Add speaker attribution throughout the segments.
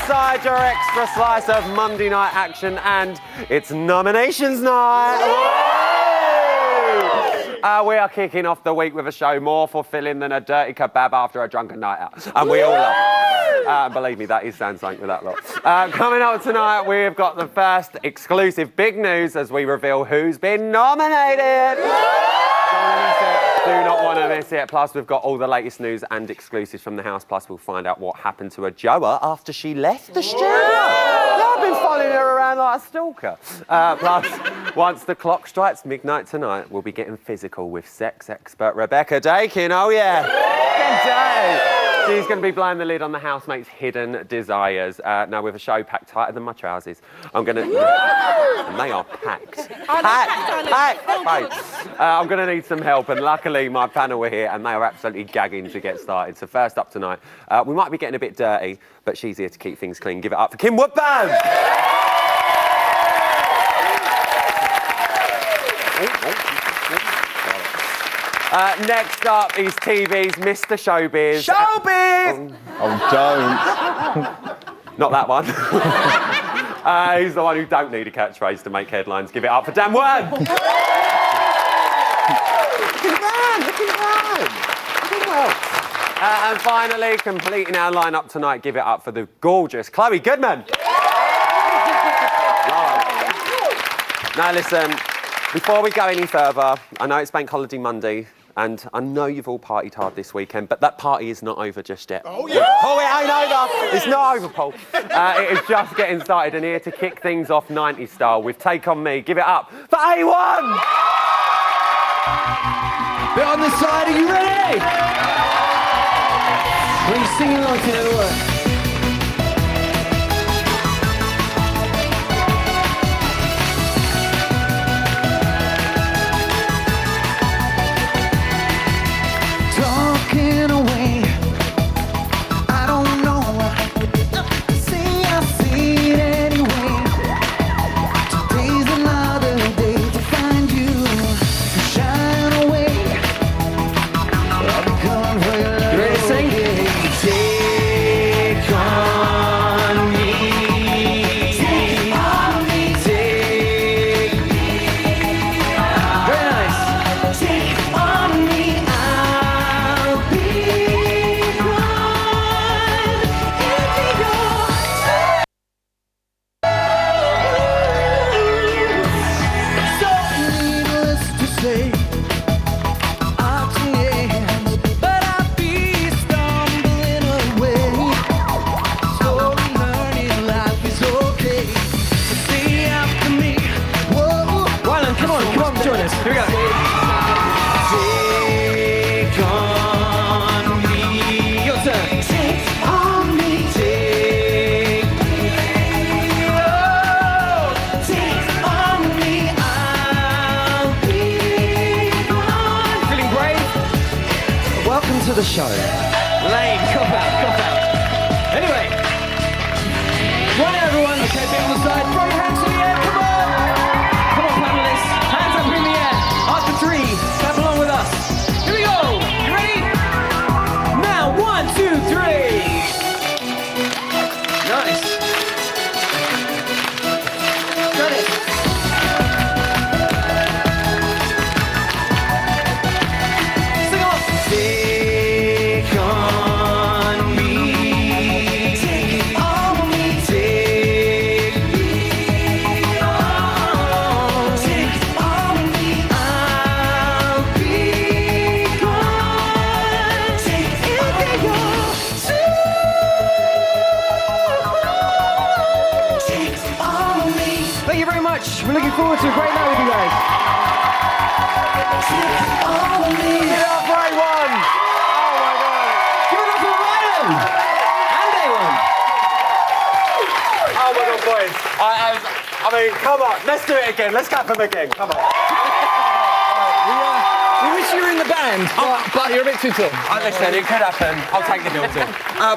Speaker 1: aside your extra slice of Monday night action, and it's nominations night. We are kicking off the week with a show more fulfilling than a dirty kebab after a drunken night out, and we all love it. Believe me, that is sound something with that lot. Coming up tonight, we've got the first exclusive big news as we reveal who's been nominated. Do not want to miss it. Plus, we've got all the latest news and exclusives from the house. Plus, we'll find out what happened to Ajoa after she left the studio. Yeah, I've been following her around like a stalker. Plus, once the clock strikes midnight tonight, we'll be getting physical with sex expert Rebecca Dakin. Oh, yeah. Good day. She's going to be blowing the lid on the housemate's hidden desires. Now, with a show packed tighter than my trousers, I'm going to... And they are packed. Packed. I'm going to need some help, and luckily my panel are here, and they are absolutely gagging to get started. So first up tonight, we might be getting a bit dirty, but she's here to keep things clean. Give it up for Kim Woodburn. Next up is TV's Mr. Showbiz. Showbiz!
Speaker 2: Oh, don't.
Speaker 1: Not that one. He's the one who don't need a catchphrase to make headlines. Give it up for Dan Wern. Looking well. And finally, completing our lineup tonight, give it up for the gorgeous Chloe Goodman. Now listen, before we go any further, I know it's Bank Holiday Monday, and I know you've all partied hard this weekend, but that party is not over just yet.
Speaker 2: Oh, yeah?
Speaker 1: Oh, it ain't over. It's not over, Paul. It is just getting started, and here to kick things off 90s style with Take On Me. Give it up for A1!
Speaker 3: Bit on the side, are you ready? When you're singing along to the word. The show. Lame, cop out. Anyway, right now everyone, okay, bit on the side, throw your hands in the air, come on! Come on, panelists, hands up in the air, after 3, clap along with us. Here we go, you ready? Now, 1, 2, 3. Nice. Got it. Sing off. We're looking forward to a great night with you guys.
Speaker 1: Give it up for A1! Oh my God!
Speaker 3: Give it up for Ryan! And A1!
Speaker 1: Oh my God, boys. I mean, come on. Let's do it again. Let's clap them again. Come on.
Speaker 3: We wish you were in the band, but you're a bit too tall.
Speaker 1: Listen, it could happen. I'll take the Hilton.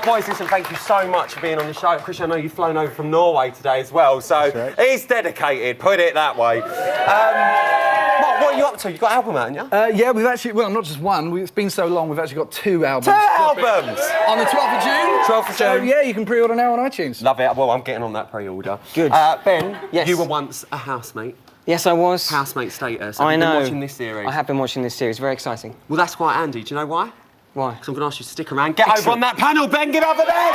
Speaker 1: Boys, listen, thank you so much for being on the show. Christian, I know you've flown over from Norway today as well, so he's dedicated, put it that way. What What are you up to? You got an album out, haven't you?
Speaker 2: Yeah, we've actually, well, not just one. It's been so long, we've actually got 2 albums.
Speaker 1: 2 albums!
Speaker 2: On the 12th of June.
Speaker 1: 12th of
Speaker 2: So,
Speaker 1: June.
Speaker 2: yeah, you can pre-order now on iTunes.
Speaker 1: Love it. Well, I'm getting on that pre-order.
Speaker 3: Good.
Speaker 1: Ben,
Speaker 3: Yes.
Speaker 1: you were once a housemate.
Speaker 3: Yes, I was.
Speaker 1: Housemate status.
Speaker 3: I know.
Speaker 1: Have you been watching this series?
Speaker 3: I have been watching this series. Very exciting.
Speaker 1: Well, that's quite handy. Do you know why?
Speaker 3: Why?
Speaker 1: Because I'm going to ask you to stick around. Get over on that panel, Ben. Get over there.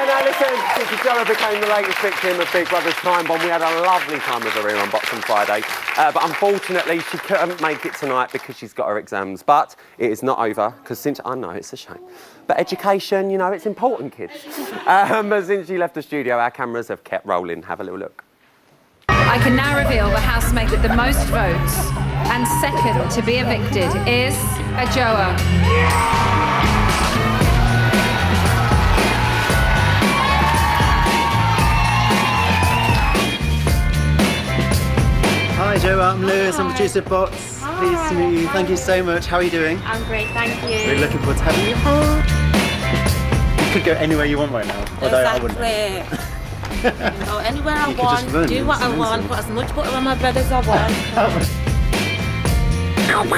Speaker 1: Now listen, since Joa became the latest victim of Big Brother's Time Bomb, we had a lovely time with her here on Boxing Friday. But unfortunately, she couldn't make it tonight because she's got her exams. But it is not over, because since I know it's a shame. But education, you know, it's important, kids. But since she left the studio, our cameras have kept rolling. Have a little look.
Speaker 4: I can now reveal the housemate with the most votes and second to be evicted is Joa.
Speaker 5: Hi Joe, I'm Lewis, I'm producer of Box. Pleased to meet you. Thank you so much. How are you doing?
Speaker 6: I'm great, thank you.
Speaker 5: Really looking forward to having you. You could go anywhere you want right now, although I wouldn't.
Speaker 6: Exactly. Go anywhere I
Speaker 5: You could just
Speaker 6: want,
Speaker 5: run,
Speaker 6: do what
Speaker 5: it's
Speaker 6: I want,
Speaker 5: amazing.
Speaker 6: put as much butter on my bread as I want. I'm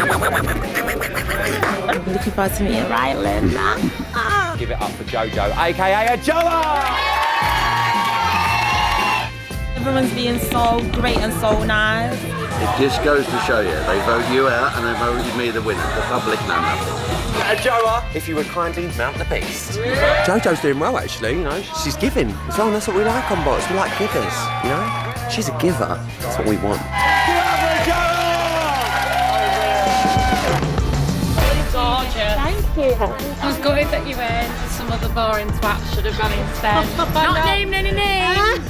Speaker 6: looking forward to meeting Rylan.
Speaker 1: Give it up for Jojo, aka Joa!
Speaker 6: Everyone's being so great and so nice.
Speaker 7: It just goes to show you, they vote you out and they voted me the winner. The public know nothing.
Speaker 1: Joa, if you would kindly mount the beast. Jojo's doing well, actually, you know. She's giving as well, and that's what we like on Bots. We like givers, you know. She's a giver. That's what we want.
Speaker 6: Thank you.
Speaker 4: I was gutted that you went. Some other boring twat should have gone instead. Not naming any names.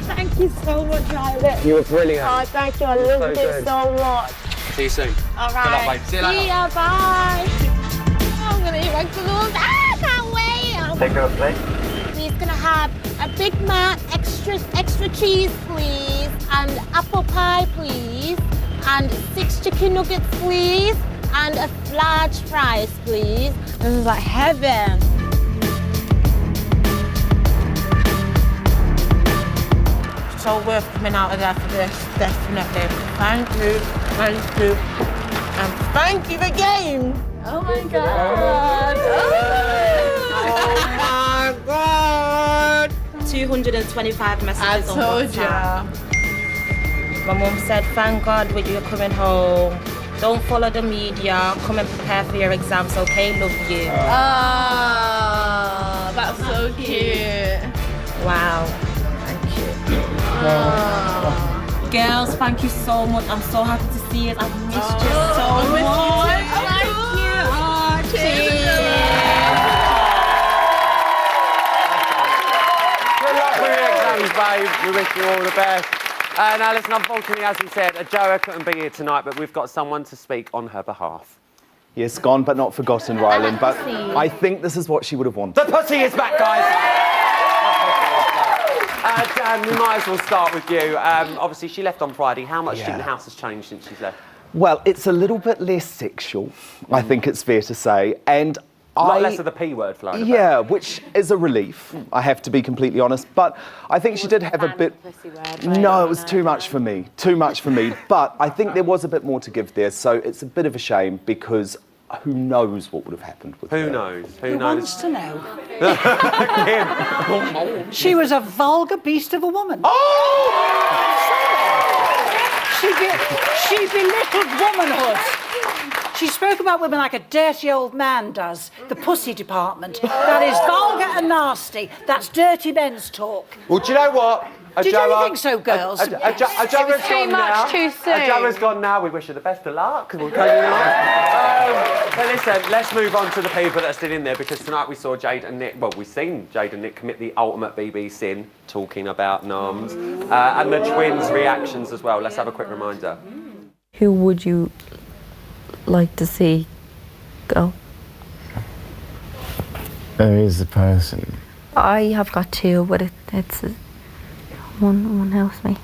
Speaker 6: Thank you so much, Rylan.
Speaker 1: You were brilliant.
Speaker 6: Oh, thank you. I loved it so much.
Speaker 1: See you soon.
Speaker 6: All
Speaker 1: Good luck,
Speaker 6: right.
Speaker 1: babe. See you later.
Speaker 6: See ya, bye. I'm gonna eat McDonald's. I can't wait.
Speaker 5: Take her a plate.
Speaker 6: Please, can I have a Big Mac, extra cheese, please, and apple pie, please, and 6 chicken nuggets, please, and a large fries, please. This is like heaven. So worth coming out of there for this, definitely. Thank you, and thank you again. Oh my God. Oh my God. 225 messages on WhatsApp. My mum said, thank God when you're coming home. Don't follow the media. Come and prepare for your exams, okay? Love you.
Speaker 8: Oh, that's so cute.
Speaker 6: Wow. Thank you. Girls, thank you so much. I'm so happy to see you. I've missed you so much. Thank you. Oh,
Speaker 1: Good luck with your exams, babe. We wish you all the best. Now listen, unfortunately, as we said, Joa couldn't be here tonight, but we've got someone to speak on her behalf.
Speaker 2: Yes, gone but not forgotten, Rylan. But I think this is what she would have wanted.
Speaker 1: The pussy is back, guys! Dan, we might as well start with you. Obviously, she left on Friday. How much do you think the house has changed since she's left?
Speaker 2: Well, it's a little bit less sexual, I think it's fair to say. And
Speaker 1: A lot less of the P word flowing about.
Speaker 2: Yeah, which is a relief, I have to be completely honest. But I think she did have a bit... No, it was too much for me. Too much for me. But I think there was a bit more to give there. So it's a bit of a shame because who knows what would have happened with her.
Speaker 1: Who knows?
Speaker 9: Who wants to know? She was a vulgar beast of a woman. She belittled womanhood. She spoke about women like a dirty old man does, the pussy department. That is vulgar and nasty. That's dirty men's talk.
Speaker 1: Well, do you know what?
Speaker 9: Did you really think so, girls?
Speaker 1: Joa's gone now.
Speaker 4: too soon.
Speaker 1: Joa's gone now. We wish her the best of luck. We'll carry on. But listen, let's move on to the people that are still in there because tonight we saw Jade and Nick. Well, we've seen Jade and Nick commit the ultimate BB sin, talking about noms, and the twins' reactions as well. Let's have a quick reminder.
Speaker 10: Who would you like to see go?
Speaker 11: There is a person.
Speaker 10: I have got 2, but it's one housemate.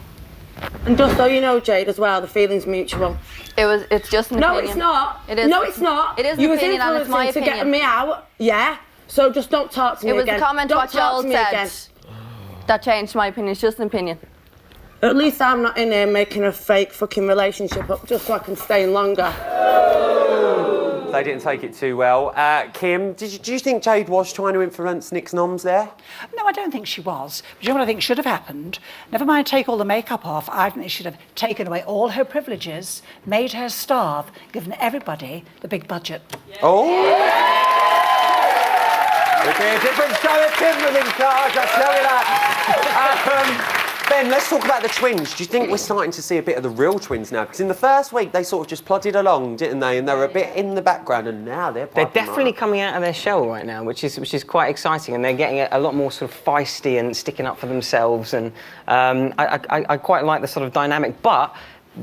Speaker 6: And just so you know, Jade, as well, the feeling's mutual.
Speaker 10: It's just an opinion.
Speaker 6: No, it's not.
Speaker 10: It is.
Speaker 6: No, it's not.
Speaker 10: It is an
Speaker 6: you
Speaker 10: opinion, and it's my
Speaker 6: to
Speaker 10: opinion.
Speaker 6: get me out, yeah? So just don't talk to me
Speaker 10: It was
Speaker 6: again.
Speaker 10: a comment
Speaker 6: don't
Speaker 10: what
Speaker 6: talk
Speaker 10: Joel
Speaker 6: to me
Speaker 10: said
Speaker 6: again.
Speaker 10: that changed my opinion. It's just an opinion.
Speaker 6: At least I'm not in here making a fake fucking relationship up just so I can stay in longer.
Speaker 1: They didn't take it too well. Kim, do you think Jade was trying to influence Nick's noms there?
Speaker 9: No, I don't think she was. But you know what I think should have happened? Never mind take all the makeup off, I think they should have taken away all her privileges, made her starve, given everybody the big budget.
Speaker 1: Oh! It'd be a different show if Kim was in charge, I tell you that. Ben, let's talk about the twins. Do you think we're starting to see a bit of the real twins now? Because in the first week, they sort of just plodded along, didn't they? And they were a bit in the background, and now they're
Speaker 12: definitely coming out of their shell right now, which is quite exciting, and they're getting a lot more sort of feisty and sticking up for themselves, and I quite like the sort of dynamic, but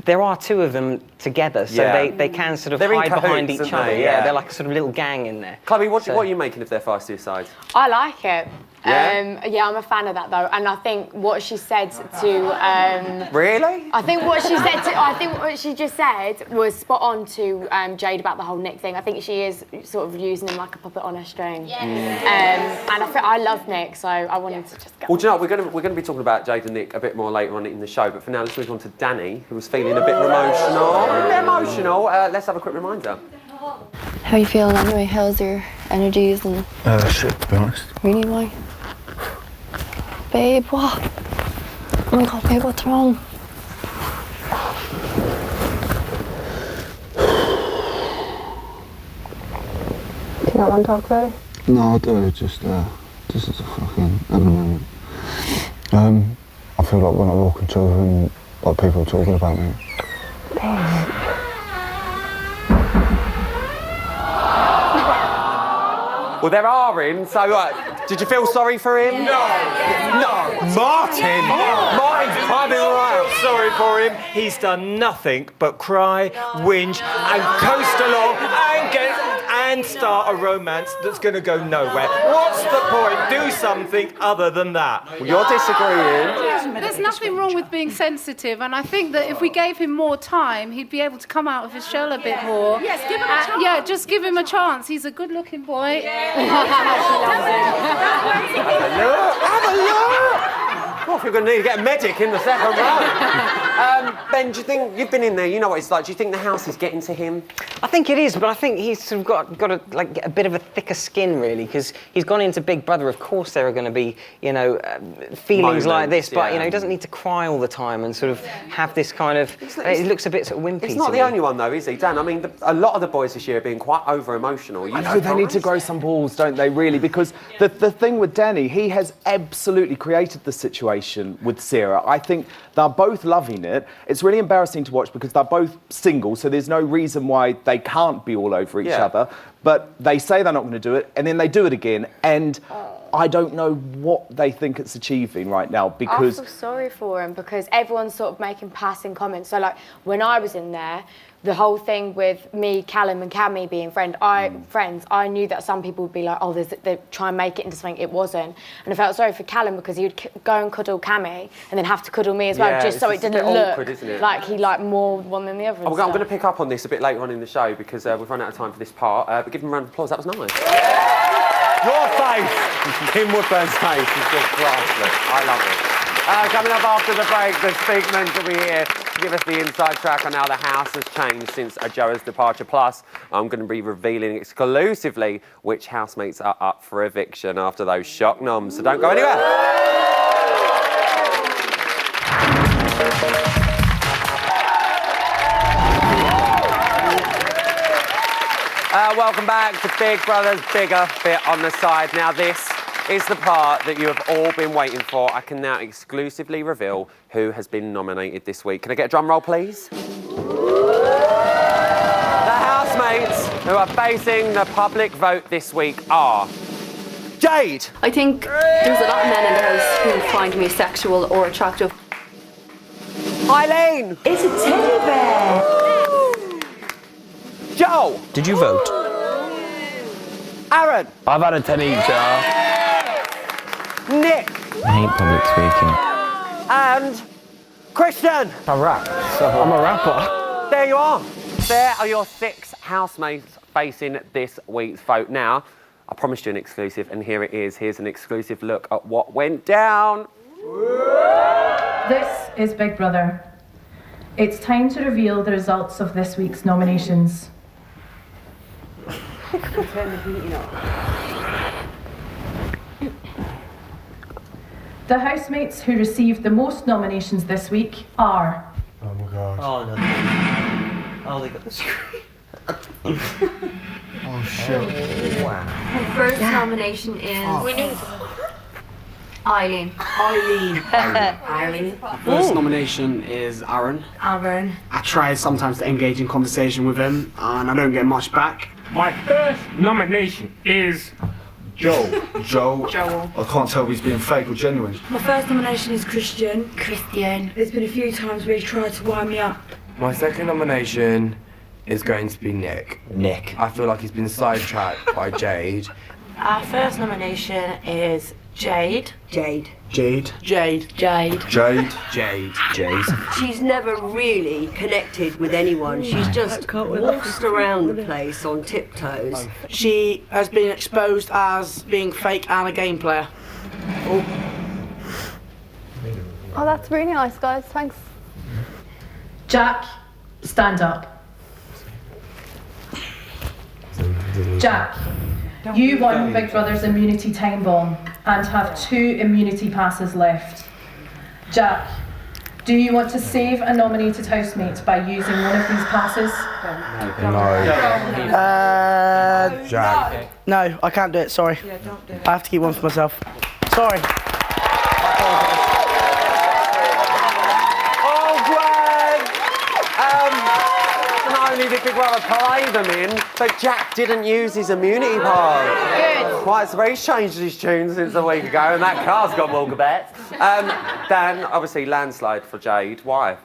Speaker 12: there are two of them together, so they can sort of hide behind each other. Yeah, they're like a sort of little gang in there.
Speaker 1: Chloe, what are you making of their feisty sides?
Speaker 13: I like it.
Speaker 1: Yeah?
Speaker 13: Yeah, I'm a fan of that though, and I think what she said to
Speaker 1: Really?
Speaker 13: I think what she just said was spot on to Jade about the whole Nick thing. I think she is sort of using him like a puppet on a string. Yeah. And I love Nick, so I wanted to just go.
Speaker 1: Well, do you know what? We're going to be talking about Jade and Nick a bit more later on in the show, but for now let's move on to Danny, who was feeling a bit emotional. Let's have a quick reminder.
Speaker 10: How are you feeling anyway? How's your energies and...
Speaker 11: shit, to be honest.
Speaker 10: Really, why? Babe, what? Oh my God, babe, what's wrong? Do you not want to talk about it?
Speaker 11: No, I do, just as a fucking, at the moment. I feel like when I walk into a room, like people are talking about me.
Speaker 10: Babe.
Speaker 1: Well, there are in, so did you feel sorry for him?
Speaker 14: No!
Speaker 1: Martin! I'm right.
Speaker 14: Sorry for him. He's done nothing but cry, whinge, and coast along and start a romance that's going to go nowhere. What's the point? Do something other than that.
Speaker 1: Well, you're disagreeing.
Speaker 15: There's nothing wrong with being sensitive, and I think that if we gave him more time, he'd be able to come out of his shell a bit more.
Speaker 6: Yes, give him a chance.
Speaker 15: Yeah, just give him a chance. He's a good-looking boy.
Speaker 1: Have a look! Oh, if you're going to need to get a medic in the second row. Ben, do you think, you've been in there, you know what it's like, do you think the house is getting to him?
Speaker 12: I think it is, but I think he's sort of got a bit of a thicker skin, really, because he's gone into Big Brother. Of course there are going to be, feelings like this, but, he doesn't need to cry all the time and sort of have this kind of... It looks a bit sort of wimpy.
Speaker 1: It's not the only one, though, is he, Dan? I mean, a lot of the boys this year are being quite over-emotional.
Speaker 2: I know, they need to grow some balls, don't they, really? Because the thing with Danny, he has absolutely created the situation with Sarah. I think they're both loving it. It's really embarrassing to watch because they're both single, so there's no reason why they can't be all over each other. But they say they're not going to do it, and then they do it again, and I don't know what they think it's achieving right now because...
Speaker 13: I feel sorry for him because everyone's sort of making passing comments. So, like, when I was in there, the whole thing with me, Callum and Cammy being friends, I knew that some people would be like, oh, they try and make it into something it wasn't. And I felt sorry for Callum because he would go and cuddle Cammy and then have to cuddle me as well, just so it didn't look
Speaker 1: awkward, isn't it?
Speaker 13: like he liked more one than the other.
Speaker 1: I'm going to pick up on this a bit later on in the show because we've run out of time for this part, but give him a round of applause, that was nice. Your face! Kim Woodburn's face is just priceless. I love it. Coming up after the break, the Speakmans will be here to give us the inside track on how the house has changed since Joa's departure. Plus, I'm going to be revealing exclusively which housemates are up for eviction after those shock noms. So don't go anywhere. Welcome back to Big Brother's bigger bit on the side. Now this is the part that you have all been waiting for. I can now exclusively reveal who has been nominated this week. Can I get a drum roll, please? The housemates who are facing the public vote this week are... Jade!
Speaker 16: I think there's a lot of men in the house who find me sexual or attractive.
Speaker 1: Eileen!
Speaker 16: It's a teddy bear!
Speaker 1: Joel!
Speaker 3: Did you vote?
Speaker 1: Aaron!
Speaker 11: I've had a 10 each,
Speaker 1: Nick!
Speaker 11: I hate public speaking.
Speaker 1: And Christian!
Speaker 11: I rap, so I'm a rapper.
Speaker 1: There you are. There are your 6 housemates facing this week's vote. Now, I promised you an exclusive, and here it is. Here's an exclusive look at what went down.
Speaker 17: This is Big Brother. It's time to reveal the results of this week's nominations. The housemates who received the most nominations this week are...
Speaker 11: Oh my god.
Speaker 3: Oh no. Oh, they got the screen.
Speaker 11: Oh shit.
Speaker 3: Wow.
Speaker 10: My first nomination is Eileen. Eileen.
Speaker 18: First nomination is Aaron.
Speaker 10: Aaron.
Speaker 18: I try sometimes to engage in conversation with him, and I don't get much back.
Speaker 19: My first nomination is Joel.
Speaker 11: Joel. I can't tell if he's being fake or genuine.
Speaker 20: My first nomination is Christian. There's been a few times where he's tried to wind me up.
Speaker 21: My second nomination is going to be Nick.
Speaker 3: Nick.
Speaker 21: I feel like he's been sidetracked by Jade.
Speaker 20: Our first nomination is Jade.
Speaker 18: Jade.
Speaker 22: She's never really connected with anyone. She's just waltzed around the place on tiptoes.
Speaker 18: She has been exposed as being fake and a game player.
Speaker 8: Oh, that's really nice, guys. Thanks.
Speaker 17: Jack, stand up. Jack, you won Big Brother's immunity time bomb and have 2 immunity passes left. Jack, do you want to save a nominated housemate by using one of these passes?
Speaker 21: Jack.
Speaker 18: No, I can't do it, sorry. I have to keep one for myself. Sorry.
Speaker 1: Oh, Greg! Not only did Big Brother play them in, but Jack didn't use his immunity pass.
Speaker 13: Good.
Speaker 1: Quite so he's changed his tune since a week ago, and that car's got Walkabout. Dan, obviously landslide for Jade. Why?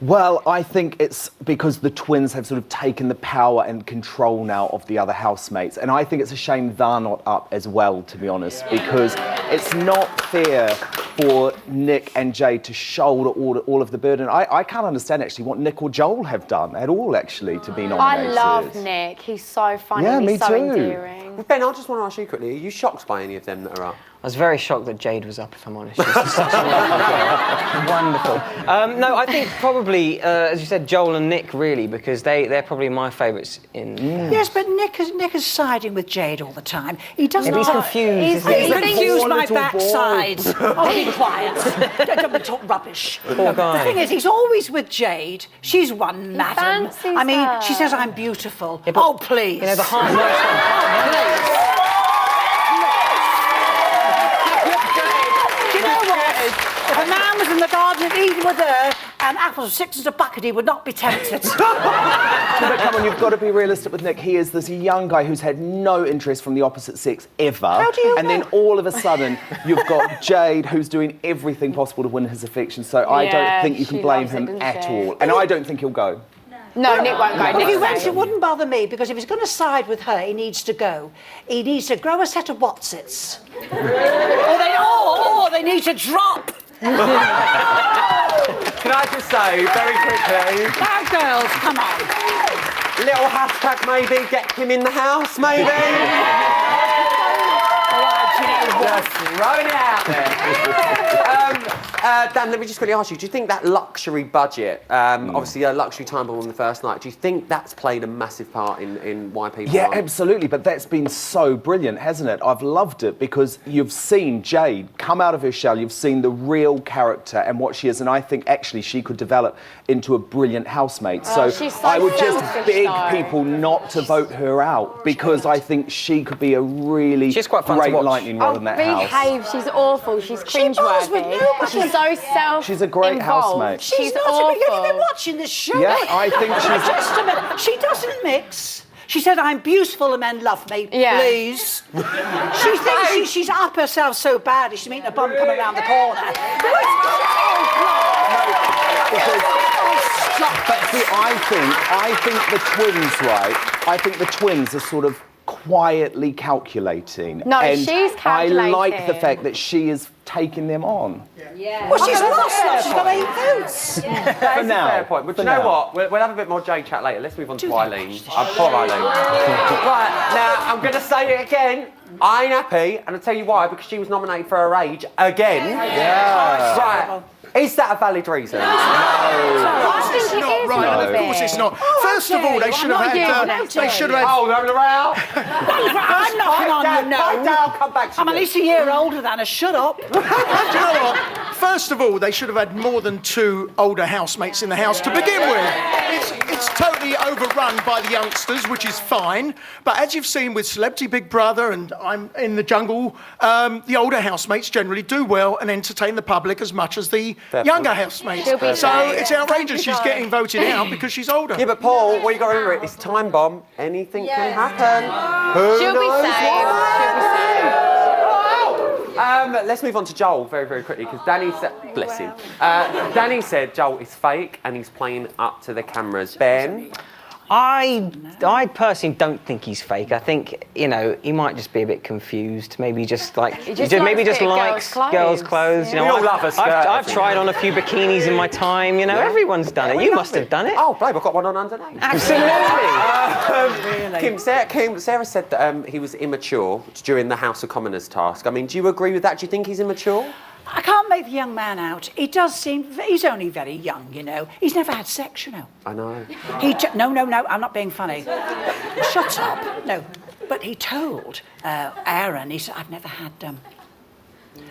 Speaker 2: Well, I think it's because the twins have sort of taken the power and control now of the other housemates. And I think it's a shame they're not up as well, to be honest, because it's not fair for Nick and Jade to shoulder all of the burden. I can't understand actually what Nick or Joel have done at all, actually, to be nominated.
Speaker 13: I love Nick. He's so funny.
Speaker 2: Yeah,
Speaker 13: and
Speaker 2: me
Speaker 13: he's so
Speaker 2: too.
Speaker 13: endearing.
Speaker 1: Ben, I just want to ask you quickly, are you shocked by any of them that are up?
Speaker 12: I was very shocked that Jade was up, if I'm honest. She's such a wonderful. No, I think probably, as you said, Joel and Nick, really, because they're probably my favourites in...
Speaker 9: Yes, but Nick is siding with Jade all the time. He doesn't...
Speaker 12: Yeah, he's confused.
Speaker 9: He's confused my backside. Oh, be quiet. Don't talk rubbish.
Speaker 12: Poor guy.
Speaker 9: The thing is, he's always with Jade. She's one madam. I mean, she says I'm beautiful.
Speaker 12: Yeah, but,
Speaker 9: oh, please.
Speaker 12: You know, the heart works
Speaker 9: Please. Do you know what? If a man was in the garden eating with her and apples 6 as a bucket, he would not be tempted.
Speaker 2: But come on, you've got to be realistic with Nick. He is this young guy who's had no interest from the opposite sex ever.
Speaker 9: How do you
Speaker 2: And
Speaker 9: know?
Speaker 2: then all of a sudden, you've got Jade who's doing everything possible to win his affection. So I don't think you can
Speaker 13: she
Speaker 2: blame
Speaker 13: loves it,
Speaker 2: him
Speaker 13: doesn't
Speaker 2: at
Speaker 13: she?
Speaker 2: all. And I don't think he'll go.
Speaker 13: No, Nick won't go.
Speaker 9: If he
Speaker 13: Nick's
Speaker 9: went,
Speaker 13: staying.
Speaker 9: it wouldn't bother me, because if he's going to side with her, he needs to go. He needs to grow a set of Watsits. or they need to drop.
Speaker 1: Can I just say, very quickly...
Speaker 9: Now, girls, come on.
Speaker 1: Little hashtag maybe, get him in the house, maybe? Just throwing it out there. Dan, let me just quickly ask you, do you think that luxury budget, obviously a luxury time bomb on the first night, do you think that's played a massive part in why people
Speaker 2: Yeah,
Speaker 1: aren't?
Speaker 2: absolutely, but that's been so brilliant, hasn't it? I've loved it because you've seen Jade come out of her shell, you've seen the real character and what she is, and I think actually she could develop into a brilliant housemate.
Speaker 13: Oh,
Speaker 2: So
Speaker 13: she's so
Speaker 2: I would just
Speaker 13: selfish,
Speaker 2: beg
Speaker 13: though.
Speaker 2: people not to vote her out because I think she could be a really
Speaker 12: She's quite fun to
Speaker 2: great
Speaker 12: watch.
Speaker 2: lightning rod in that house.
Speaker 13: Behave. She's awful. She's
Speaker 9: bothers with
Speaker 13: cringeworthy.
Speaker 9: nobody.
Speaker 13: She's so self.
Speaker 2: She's a great housemate.
Speaker 9: She's not. Have you been watching this show?
Speaker 2: Yeah, I think she's...
Speaker 9: Just a minute. She doesn't mix. She said, I'm beautiful and men love me,
Speaker 13: Yeah.
Speaker 9: please. She thinks she's up herself so badly, she's meeting a bum coming around the corner.
Speaker 2: But see, I think the twins, right? I think the twins are sort of quietly calculating.
Speaker 13: No,
Speaker 2: and
Speaker 13: she's
Speaker 2: I like the
Speaker 13: calculating.
Speaker 2: fact that she is taking them on.
Speaker 13: Yeah.
Speaker 9: Well, she's lost now. She's got 8 votes.
Speaker 1: That is
Speaker 2: now.
Speaker 1: a fair point. But
Speaker 2: For
Speaker 1: you know
Speaker 2: now.
Speaker 1: what? We'll have a bit more Jade chat later. Let's move on to Eileen. Poor Eileen. Right, now, I'm going to say it again. I ain't happy, and I'll tell you why, because she was nominated for her age again.
Speaker 2: Yeah.
Speaker 1: Right. Is that a valid reason? No.
Speaker 13: I think it is
Speaker 5: right,
Speaker 13: a little
Speaker 5: of
Speaker 13: bit.
Speaker 5: course it's not. First of all, they should have had. They should have had.
Speaker 1: Oh, they're around.
Speaker 9: I'm knocking on your nose.
Speaker 1: I'll come back to
Speaker 9: I'm at least a year older than her. Shut up.
Speaker 5: Do you know what? First of all, they should have had more than 2 older housemates in the house to begin with. It's totally overrun by the youngsters, which is fine. But as you've seen with Celebrity Big Brother and I'm in the Jungle, the older housemates generally do well and entertain the public as much as the younger housemates. So it's outrageous she's getting voted out because she's older.
Speaker 1: Yeah, but Paul, what you got to remember, it's time bomb. Anything can happen.
Speaker 13: She'll be safe.
Speaker 1: Let's move on to Joel very, very quickly because Danny said, bless him. Danny said Joel is fake and he's playing up to the cameras. Ben?
Speaker 12: I personally don't think he's fake. I think, you know, he might just be a bit confused. Maybe just like maybe just likes girls' clothes. You know,
Speaker 1: we all love a skirt.
Speaker 12: I've tried on a few bikinis in my time. You know, everyone's done it. You must have done it.
Speaker 1: Oh, babe, I've got one on underneath.
Speaker 12: Absolutely.
Speaker 1: Sarah said that he was immature during the House of Commoners task. I mean, do you agree with that? Do you think he's immature?
Speaker 9: I can't make the young man out. He does seem... He's only very young, you know. He's never had sex, you know.
Speaker 1: I know.
Speaker 9: No, I'm not being funny. Shut up. No. But he told Aaron, he said, I've never had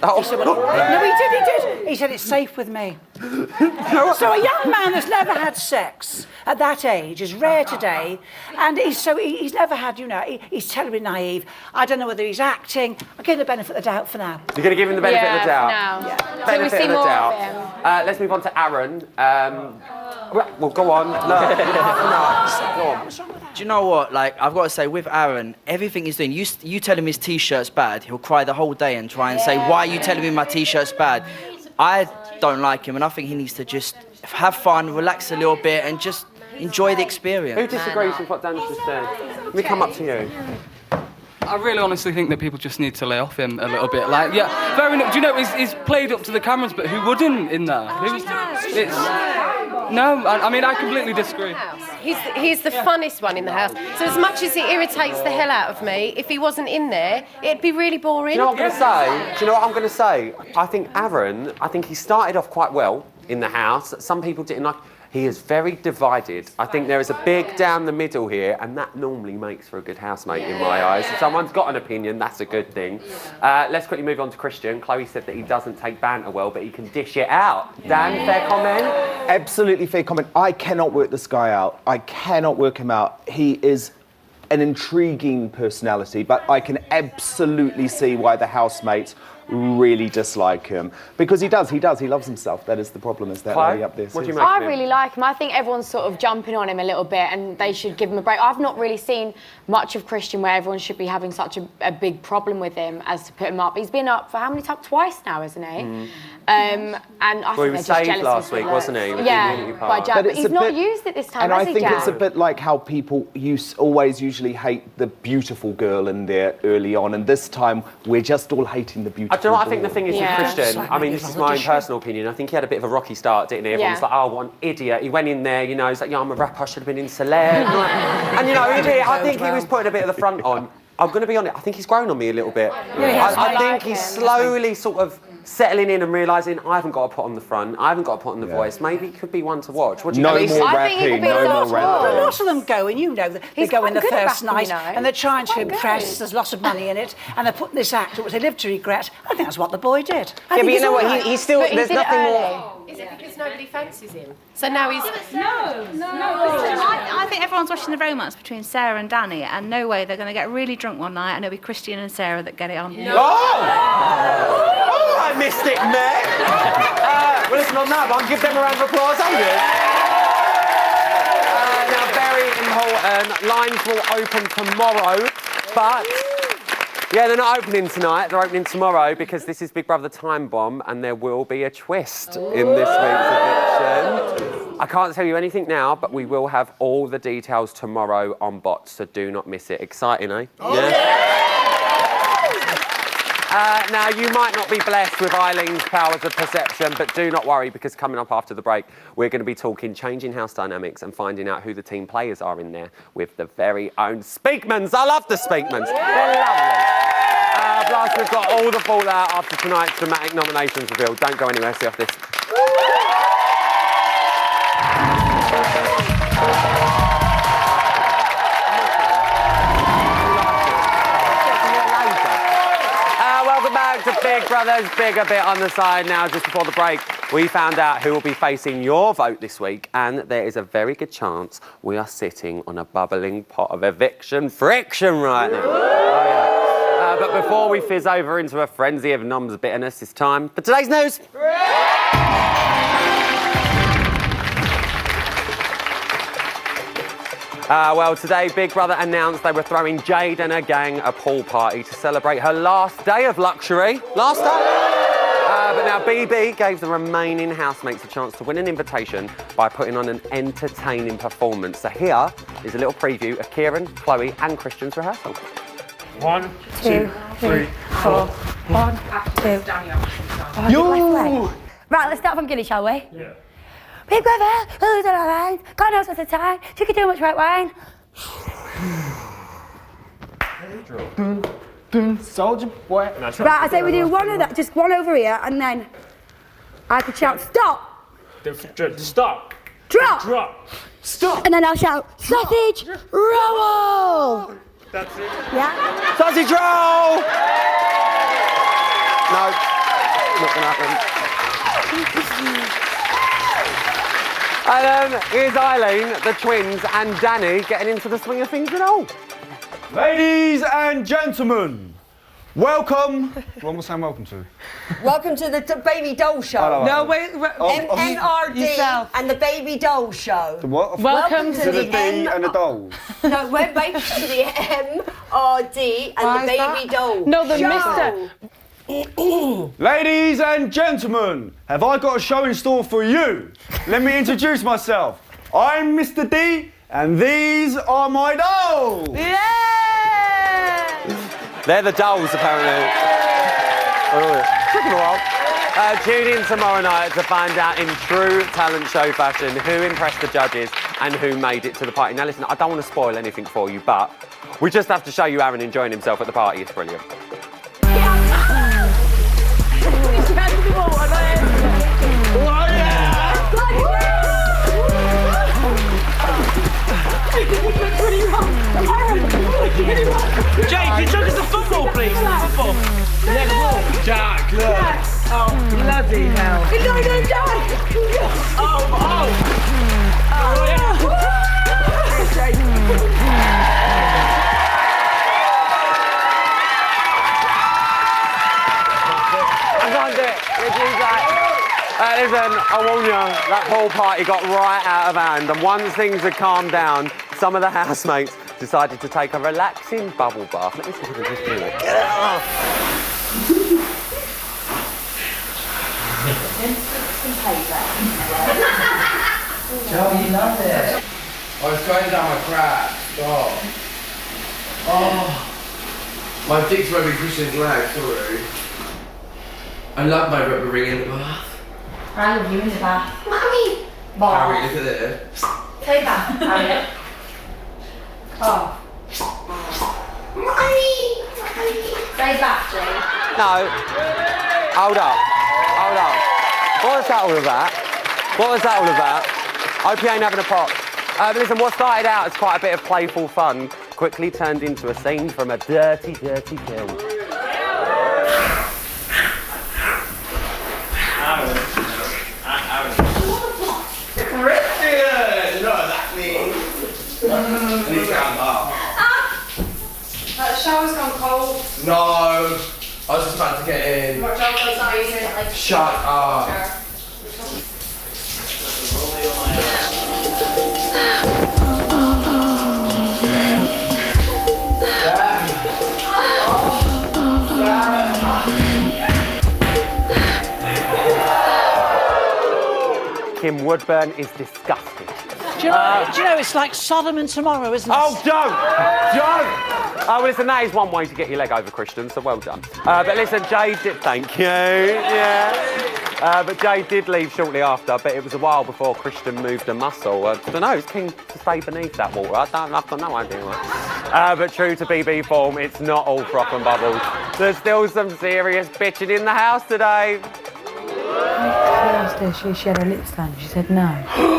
Speaker 1: Oh.
Speaker 9: He said, no, he did. He said, it's safe with me. So a young man that's never had sex at that age is rare today, and he's never had, you know, he's terribly naive. I don't know whether he's acting. I'll give him the benefit of the doubt for now.
Speaker 1: You're going to give him the benefit of the doubt?
Speaker 13: Yeah.
Speaker 1: Benefit of the doubt. Let's move on to Aaron. Well, go on. No. Go on.
Speaker 7: Do you know what? Like, I've got to say, with Aaron, everything he's doing, you tell him his T-shirt's bad, he'll cry the whole day and try and say, why are you telling me my T-shirt's bad? I don't like him, and I think he needs to just have fun, relax a little bit, and just enjoy the experience.
Speaker 1: Who disagrees with what Dan's just said? Let me come up to you.
Speaker 23: I really honestly think that people just need to lay off him a little bit. Like, yeah, fair enough. Do you know, he's played up to the cameras, but who wouldn't in there? No, I mean, I completely disagree.
Speaker 24: He's the funnest one in the house. So as much as he irritates the hell out of me, if he wasn't in there, it'd be really boring.
Speaker 1: Do you know what I'm going to say? Do you know what I'm going to say? I think Aaron, he started off quite well in the house. Some people didn't like... He is very divided. I think there is a big down the middle here, and that normally makes for a good housemate in my eyes. If someone's got an opinion, that's a good thing. Let's quickly move on to Christian. Chloe said that he doesn't take banter well, but he can dish it out. Dan, fair comment?
Speaker 2: Absolutely fair comment. I cannot work this guy out. I cannot work him out. He is an intriguing personality, but I can absolutely see why the housemates really dislike him, because he loves himself. That is the problem, is that lady up there.
Speaker 1: What do you make of
Speaker 13: I
Speaker 1: him?
Speaker 13: really like him. I think everyone's sort of jumping on him a little bit and they should give him a break. I've not really seen much of Christian where everyone should be having such a big problem with him as to put him up. He's been up for how many times? Twice now, isn't he? And I think
Speaker 1: he was saved last week, wasn't he?
Speaker 13: Yeah, by Jack. But he's not used it this time,
Speaker 2: and
Speaker 13: has
Speaker 2: I
Speaker 13: he,
Speaker 2: think
Speaker 13: Jack?
Speaker 2: it's a bit like how people always usually hate the beautiful girl in there early on, and this time we're just all hating the beautiful
Speaker 1: Do you know what I think
Speaker 2: boy.
Speaker 1: the thing is with Christian? I mean, this is my own personal opinion. I think he had a bit of a rocky start, didn't he? Everyone's like, oh, what an idiot. He went in there, you know, he's like, yeah, I'm a rapper, I should have been in Celeb. And, you know, I think he was putting a bit of the front on. I'm going to be honest, I think he's grown on me a little bit. I think he's slowly sort of settling in and realising I haven't got to put on the front, I haven't got to put on the voice. Maybe it could be one to watch. What do you think?
Speaker 9: I think he could be a lot of them go, and you know, they go in the first night and they're trying to impress. There's lots of money in it, and they're putting this act which they live to regret. I think that's what the boy did.
Speaker 12: Yeah, but you know what? He's still. There's nothing more.
Speaker 24: Is it because nobody fancies him? So now he's...
Speaker 25: No. I think everyone's watching the romance between Sarah and Danny, and no way they're going to get really drunk one night and it'll be Christian and Sarah that get it on.
Speaker 1: No. Oh, I missed it, Meg. Well, listen, on that one, give them a round of applause, haven't you? Now, very important, lines will open tomorrow, but... Yeah, they're not opening tonight, they're opening tomorrow because this is Big Brother Time Bomb and there will be a twist in this week's eviction. I can't tell you anything now, but we will have all the details tomorrow on Bots, so do not miss it. Exciting, eh? Now, you might not be blessed with Eileen's powers of perception, but do not worry, because coming up after the break, we're going to be talking changing house dynamics and finding out who the team players are in there with the very own Speakmans. I love the Speakmans. They're lovely. Plus, we've got all the fallout after tonight's dramatic nominations revealed. Don't go anywhere. See you after this. back to Big Brother's Bigger Bit on the side now. Just before the break, we found out who will be facing your vote this week, and there is a very good chance we are sitting on a bubbling pot of eviction friction right now. Oh, yeah. But before we fizz over into a frenzy of Nom's bitterness, it's time for today's news. Well, today Big Brother announced they were throwing Jade and her gang a pool party to celebrate her last day of luxury. Last day? But now BB gave the remaining housemates a chance to win an invitation by putting on an entertaining performance. So here is a little preview of Kieran, Chloe and Christian's rehearsal.
Speaker 19: 1, 2, 3, 4.
Speaker 8: 1, 2.
Speaker 2: Yo!
Speaker 8: Right, let's start from Gilly, shall we?
Speaker 19: Yeah.
Speaker 8: Big Brother, who's on our line? God knows what's the time. She can do much right wine.
Speaker 18: Soldier boy.
Speaker 8: Right, I say we do one of that, just one over here, and then I could shout, stop!
Speaker 19: Stop!
Speaker 8: Drop!
Speaker 19: Drop!
Speaker 8: Stop! And then I'll shout, sausage roll!
Speaker 19: That's it?
Speaker 8: Yeah?
Speaker 1: Sausage roll! No, not gonna happen. And here's Eileen, the twins, and Danny getting into the swing of things and all.
Speaker 11: Ladies and gentlemen, welcome. What am I saying welcome to?
Speaker 22: Welcome to the Baby Doll Show.
Speaker 11: No,
Speaker 22: wait. NRD and the Baby Doll Show.
Speaker 11: The what?
Speaker 22: Welcome to the
Speaker 11: D and the dolls.
Speaker 22: No, we're back to the MRD and the Baby Doll
Speaker 9: No, the
Speaker 22: Show.
Speaker 9: Mr.
Speaker 11: Ladies and gentlemen, have I got a show in store for you? Let me introduce myself. I'm Mr. D, and these are my dolls.
Speaker 22: Yeah!
Speaker 1: They're the dolls, apparently. Took a while. Tune in tomorrow night to find out in true talent show fashion who impressed the judges and who made it to the party. Now listen, I don't want to spoil anything for you, but we just have to show you Aaron enjoying himself at the party. It's brilliant.
Speaker 3: Jake, can you chuck us a football, please? Football. Jack, look. Oh, bloody hell.
Speaker 22: No, Jack!
Speaker 1: I can't do it. Listen, I warn you, that pool party got right out of hand, and once things had calmed down, some of the housemates decided to take a relaxing bubble bath. Let me see if I can just do it. Get it off.
Speaker 3: Joe, you love it.
Speaker 21: I was going down my crack. Stop. Oh. My dick's rubbing Christian's leg, sorry. I love my rubber ring in the bath.
Speaker 8: I love you in the bath. Mommy! Ball.
Speaker 21: Harry, look at this.
Speaker 8: Say bath, Harry. Oh. Mommy! Say bath, Jane.
Speaker 1: No. Hold up. What was that all about? I hope you ain't having a pop. But listen, what started out as quite a bit of playful fun quickly turned into a scene from a dirty, dirty film.
Speaker 21: Christian! No, that's me. Please stand up.
Speaker 17: That shower's gone cold.
Speaker 21: No, I was just about to get in.
Speaker 17: Watch out, that's not using it like.
Speaker 21: Shut up.
Speaker 1: Kim Woodburn is disgusting.
Speaker 9: Do you know, it's like Sodom and tomorrow, isn't it?
Speaker 1: Oh, don't! Oh, listen, that is one way to get your leg over, Christian, so well done. But listen, Jade did... Thank you, yeah. But Jade did leave shortly after, but it was a while before Christian moved a muscle. I don't know, it's keen to stay beneath that water. I've got no idea why. But true to BB form, it's not all froth and bubbles. There's still some serious bitching in the house today.
Speaker 10: I asked her if she had her lips done. She said no.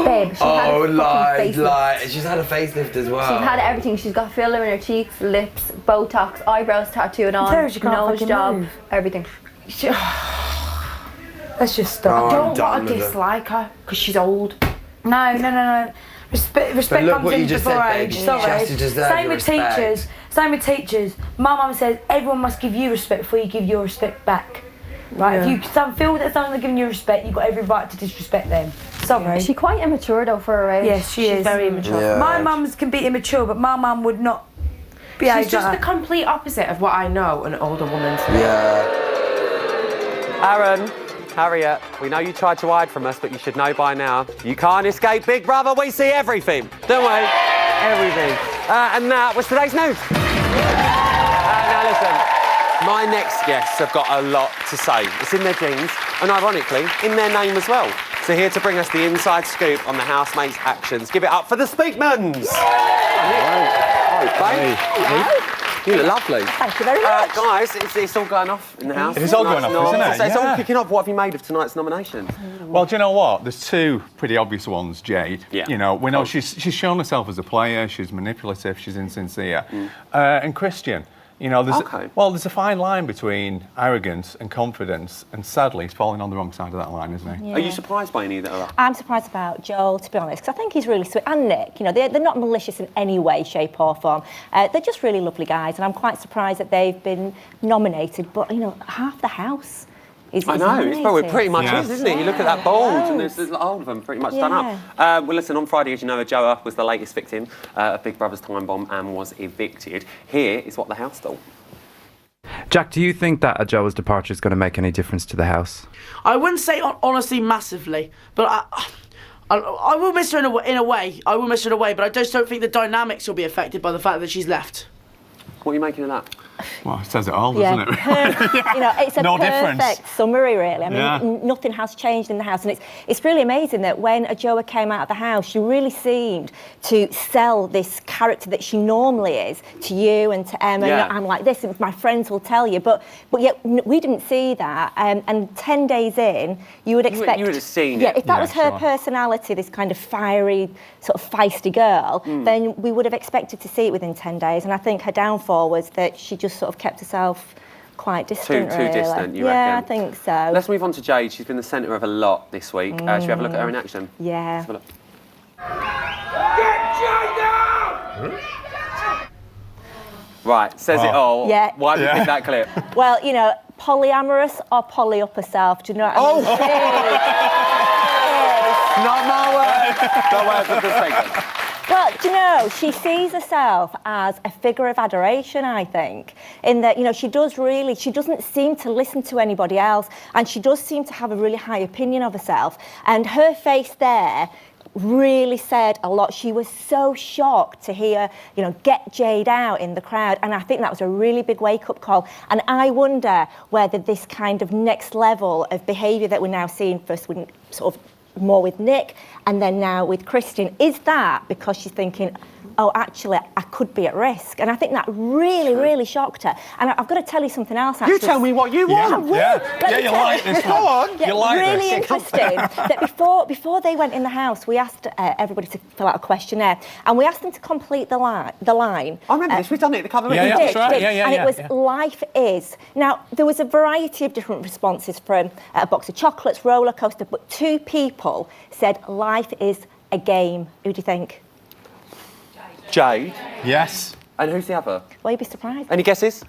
Speaker 10: Babe, she's had a fucking facelift.
Speaker 21: She's had a facelift as well.
Speaker 8: She's had everything. She's got filler in her cheeks, lips, Botox, eyebrows tattooed on,
Speaker 10: There, she can't
Speaker 8: nose
Speaker 10: fucking
Speaker 8: job,
Speaker 10: move.
Speaker 8: everything.
Speaker 10: Let's just stop.
Speaker 21: Oh,
Speaker 10: I
Speaker 21: I'm
Speaker 10: don't
Speaker 21: done
Speaker 10: want
Speaker 21: with
Speaker 10: to
Speaker 21: it.
Speaker 10: dislike her because she's old. No. Respect
Speaker 21: look
Speaker 10: comes
Speaker 21: what
Speaker 10: in
Speaker 21: you just
Speaker 10: before
Speaker 21: said,
Speaker 10: age.
Speaker 21: baby.
Speaker 10: Sorry.
Speaker 21: She has to deserve
Speaker 10: Same
Speaker 21: your
Speaker 10: with
Speaker 21: respect.
Speaker 10: teachers. Same with teachers. My mum says everyone must give you respect before you give your respect back. Right? If you feel that someone's giving you respect, you've got every right to disrespect them. Sorry.
Speaker 4: She's quite immature though for her age.
Speaker 10: Yes, she is.
Speaker 4: She's very immature.
Speaker 21: Yeah.
Speaker 10: My mums can be immature, but my mum would not behave
Speaker 24: She's just
Speaker 10: like
Speaker 24: the complete opposite of what I know an older woman to be.
Speaker 21: Yeah.
Speaker 1: Aaron, Harriet, we know you tried to hide from us, but you should know by now, you can't escape Big Brother. We see everything, don't we? Everything. And that was today's news. Now listen, my next guests have got a lot to say. It's in their genes, and ironically, in their name as well. So here to bring us the inside scoop on the housemates' actions, give it up for the Speakmans. Babe. You look lovely.
Speaker 4: Thank you very much.
Speaker 1: Guys, it's all going off in the house.
Speaker 6: It is all going off, isn't it?
Speaker 1: It's all
Speaker 6: Yeah.
Speaker 1: kicking off. What have you made of tonight's nomination?
Speaker 6: Well, do you know what? There's two pretty obvious ones, Jade.
Speaker 1: Yeah.
Speaker 6: You know, we know she's shown herself as a player, she's manipulative, she's insincere. And Christian, you know, there's a fine line between arrogance and confidence, and sadly, he's falling on the wrong side of that line, isn't he?
Speaker 1: Are you surprised by any that are up?
Speaker 4: I'm surprised about Joel, to be honest, because I think he's really sweet. And Nick, you know, they're not malicious in any way, shape or form. They're just really lovely guys, and I'm quite surprised that they've been nominated. But, you know, half the house is
Speaker 1: I know, it's probably pretty much
Speaker 6: Yeah.
Speaker 1: is, isn't it? You look at that board, and there's all of them pretty much done up. Well, listen, on Friday, as you know, Joa was the latest victim of Big Brother's time bomb and was evicted. Here is what the house thought.
Speaker 14: Jack, do you think that Joa's departure is going to make any difference to the house?
Speaker 15: I wouldn't say honestly massively, but I will miss her in a way. I will miss her in a way, but I just don't think the dynamics will be affected by the fact that she's left.
Speaker 1: What are you making of that?
Speaker 6: Well, it says it all, doesn't it?
Speaker 4: You know, it's a
Speaker 6: No
Speaker 4: perfect
Speaker 6: difference.
Speaker 4: summary, really. I mean, nothing has changed in the house, and it's really amazing that when Joa came out of the house, she really seemed to sell this character that she normally is to you and to Emma.
Speaker 1: Yeah.
Speaker 4: You know, I'm like this, and my friends will tell you, but yet we didn't see that. And 10 days in, you would expect.
Speaker 1: You would have seen
Speaker 4: Yeah,
Speaker 1: it.
Speaker 4: if that was her personality, this kind of fiery, sort of feisty girl, then we would have expected to see it within 10 days. And I think her downfall was that she just sort of kept herself quite distant.
Speaker 1: Too
Speaker 4: really.
Speaker 1: distant, you
Speaker 4: yeah,
Speaker 1: reckon?
Speaker 4: I think so.
Speaker 1: Let's move on to Jade. She's been the centre of a lot this week. Should we have a look at her in action?
Speaker 4: Yeah.
Speaker 1: Let's have a look. Right, says it all.
Speaker 4: Yeah.
Speaker 1: Why do you pick that clip?
Speaker 4: Well, you know, polyamorous or poly up herself, do you know what I mean?
Speaker 1: Not my word. No words of distinction.
Speaker 4: But, do you know, she sees herself as a figure of adoration, I think, in that, you know, she doesn't seem to listen to anybody else, and she does seem to have a really high opinion of herself. And her face there really said a lot. She was so shocked to hear, you know, get Jade out in the crowd, and I think that was a really big wake-up call. And I wonder whether this kind of next level of behaviour that we're now seeing, first with sort of more with Nick and then now with Christian, is that because she's thinking, oh, actually, I could be at risk? And I think that really shocked her. And I've got to tell you something else, actually.
Speaker 1: You tell me what you want.
Speaker 4: I will.
Speaker 6: Yeah,
Speaker 4: Let me
Speaker 6: you
Speaker 4: tell
Speaker 6: like this one. Go on.
Speaker 4: Yeah,
Speaker 6: You like
Speaker 4: really
Speaker 6: this.
Speaker 4: interesting that before they went in the house, we asked everybody to fill out a questionnaire, and we asked them to complete the line.
Speaker 1: I remember this. We've done it a couple of
Speaker 6: Yeah,
Speaker 1: weeks.
Speaker 6: that's right. Yeah,
Speaker 4: and it was life is. Now, there was a variety of different responses from a box of chocolates, roller coaster, but 2 people said life is a game. Who do you think?
Speaker 1: Jade.
Speaker 6: Yes.
Speaker 1: And who's the other?
Speaker 4: Well, you'd be surprised.
Speaker 1: Any guesses?